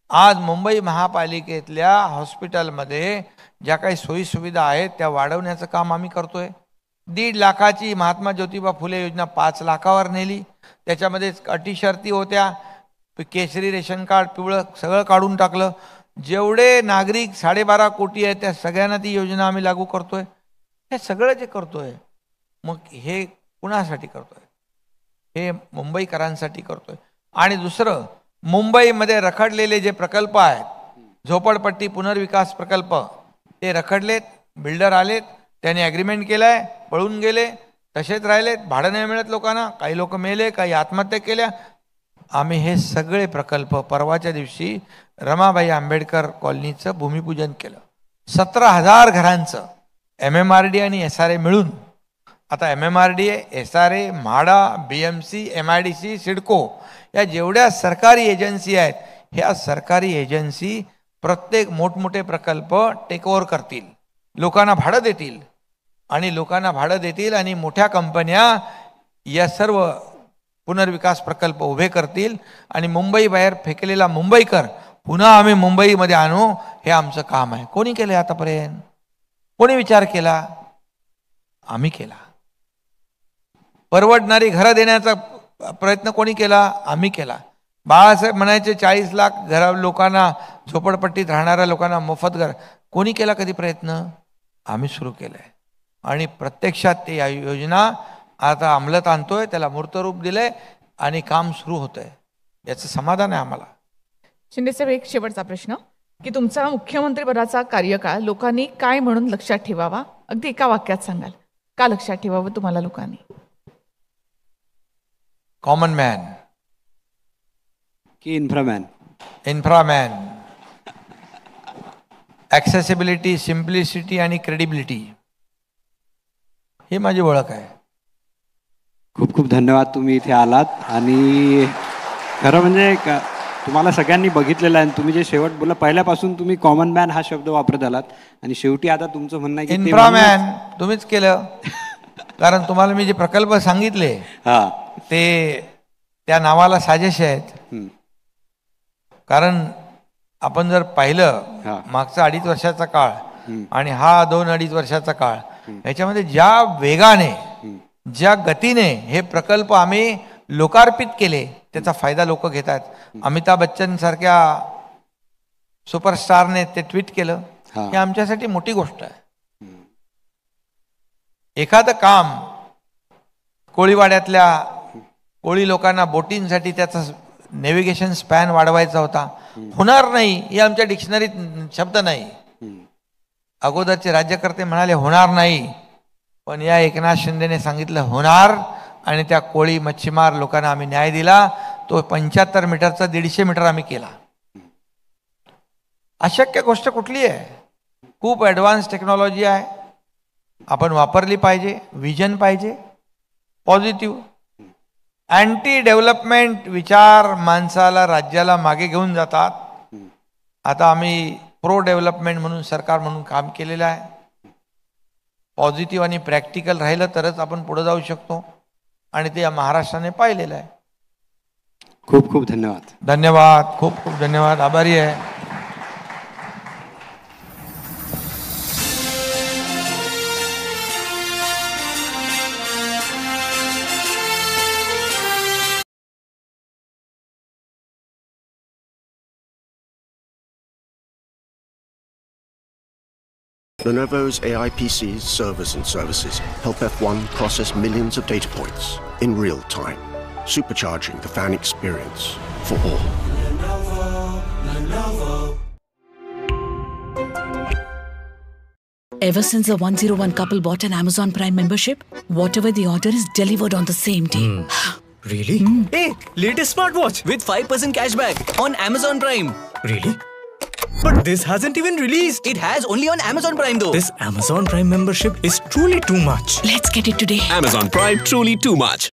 आज मुंबई महापालिकेतल्या हॉस्पिटलमध्ये ज्या काही सोयीसुविधा आहेत त्या वाढवण्याचं काम आम्ही करतोय. 1.5 लाखाची महात्मा ज्योतिबा फुले योजना 5 लाखावर नेली. त्याच्यामध्ये अटी शर्ती होत्या, केसरी रेशन कार्ड, पिवळं सगळं काढून टाकलं. जेवढे नागरिक 12.5 कोटी आहेत त्या सगळ्यांना ती योजना आम्ही लागू करतोय. हे सगळं जे करतोय, मग हे कुणासाठी करतोय? हे मुंबईकरांसाठी करतोय. आणि दुसरं, मुंबईमध्ये रखडलेले जे प्रकल्प आहेत, झोपडपट्टी पुनर्विकास प्रकल्प, ते रखडलेत. बिल्डर आलेत, त्यांनी ॲग्रीमेंट केलाय, पळून गेले, तसेच राहिलेत. भाडं नाही मिळत लोकांना. काही लोक मेले, काही आत्महत्या केल्या. आम्ही हे सगळे प्रकल्प परवाच्या दिवशी रमाबाई आंबेडकर कॉलनीचं भूमिपूजन केलं. 17,000 घरांचं MMRD आणि SRA मिळून. आता MMRD, SRA, MHADA, BMC, MIDC, CIDCO या जेवढ्या सरकारी एजन्सी आहेत, ह्या सरकारी एजन्सी प्रत्येक मोठमोठे प्रकल्प टेक ओव्हर करतील, लोकांना भाडं देतील आणि मोठ्या कंपन्या या सर्व पुनर्विकास प्रकल्प उभे करतील आणि मुंबई बाहेर फेकलेला मुंबईकर पुन्हा आम्ही मुंबईमध्ये आणू, हे आमचं काम आहे. कोणी केलं आतापर्यंत? कोणी विचार केला? आम्ही केला. परवडणारी घरं देण्याचा प्रयत्न कोणी केला? आम्ही केला. बाळासाहेब म्हणायचे 40 लाख लोकांना, झोपडपट्टीत राहणाऱ्या लोकांना मोफत घर. कोणी केला कधी प्रयत्न? आम्ही सुरू केलाय आणि प्रत्यक्षात ते या योजना आता अंमलात आणतोय, त्याला मूर्तरूप दिलंय आणि काम सुरू होतंय. याचं समाधान आहे आम्हाला. शिंदेसाहेब, एक शेवटचा प्रश्न की तुमचा मुख्यमंत्रीपदाचा कार्यकाळ लोकांनी काय म्हणून लक्षात ठेवावा? अगदी एका वाक्यात सांगाल, का लक्षात ठेवावं तुम्हाला लोकांनी? कॉमन मॅन की इन्फ्रामॅन? इन्फ्रामॅन. ॲक्सेसिबिलिटी, सिम्प्लिसिटी आणि क्रेडिबिलिटी ही माझी ओळख आहे. खूप खूप धन्यवाद, तुम्ही इथे आलात. आणि खरं म्हणजे तुम्हाला सगळ्यांनी बघितलेलं आहे. तुम्ही जे शेवट बोला, पहिल्यापासून तुम्ही कॉमन मॅन हा शब्द वापरत आलात आणि शेवटी आता तुमचं म्हणणं आहे की इन्फ्रामॅन तुम्हीच केलं. कारण तुम्हाला मी जे प्रकल्प सांगितले ते त्या नावाला साजेसे आहेत. कारण आपण जर पाहिलं मागचा 2.5 वर्षाचा काळ आणि हा 2-2.5 वर्षाचा काळ, याच्यामध्ये ज्या वेगाने, ज्या गतीने हे प्रकल्प आम्ही लोकार्पित केले, त्याचा फायदा लोक घेतात. अमिताभ बच्चन सारख्या सुपरस्टारने ते ट्विट केलं, हे आमच्यासाठी मोठी गोष्ट आहे. एखादं काम कोळीवाड्यातल्या कोळी लोकांना बोटींसाठी त्याचा नेव्हिगेशन स्पॅन वाढवायचा होता, होणार नाही हे आमच्या डिक्शनरीत शब्द नाही. अगोदरचे राज्यकर्ते म्हणाले होणार नाही, पण या एकनाथ शिंदेने सांगितलं होणार आणि त्या कोळी मच्छीमार लोकांना आम्ही न्याय दिला. तो 75 मीटरचा 150 मीटर आम्ही केला. अशक्य गोष्ट कुठली आहे? खूप ॲडव्हान्स टेक्नॉलॉजी आहे, आपण वापरली पाहिजे. विजन पाहिजे, पॉझिटिव्ह. अँटी डेव्हलपमेंट विचार माणसाला, राज्याला मागे घेऊन जातात. आता आम्ही प्रो डेव्हलपमेंट म्हणून, सरकार म्हणून काम केलेलं आहे. पॉझिटिव्ह आणि प्रॅक्टिकल राहिलं तरच आपण पुढे जाऊ शकतो आणि ते महाराष्ट्राने पाहिलेलं आहे. खूप खूप धन्यवाद. धन्यवाद, खूप खूप धन्यवाद. आभारी आहे. Lenovo's AI PCs, servers and services help F1 process millions of data points in real time, supercharging the fan experience for all. Lenovo. Ever since the 101 couple bought an Amazon Prime membership, whatever they order is delivered on the same day. Really? Hey, latest smartwatch with 5% cashback on Amazon Prime. Really? But this hasn't even released. It has, only on Amazon Prime though. This Amazon Prime membership is truly too much. Let's get it today. Amazon Prime, truly too much.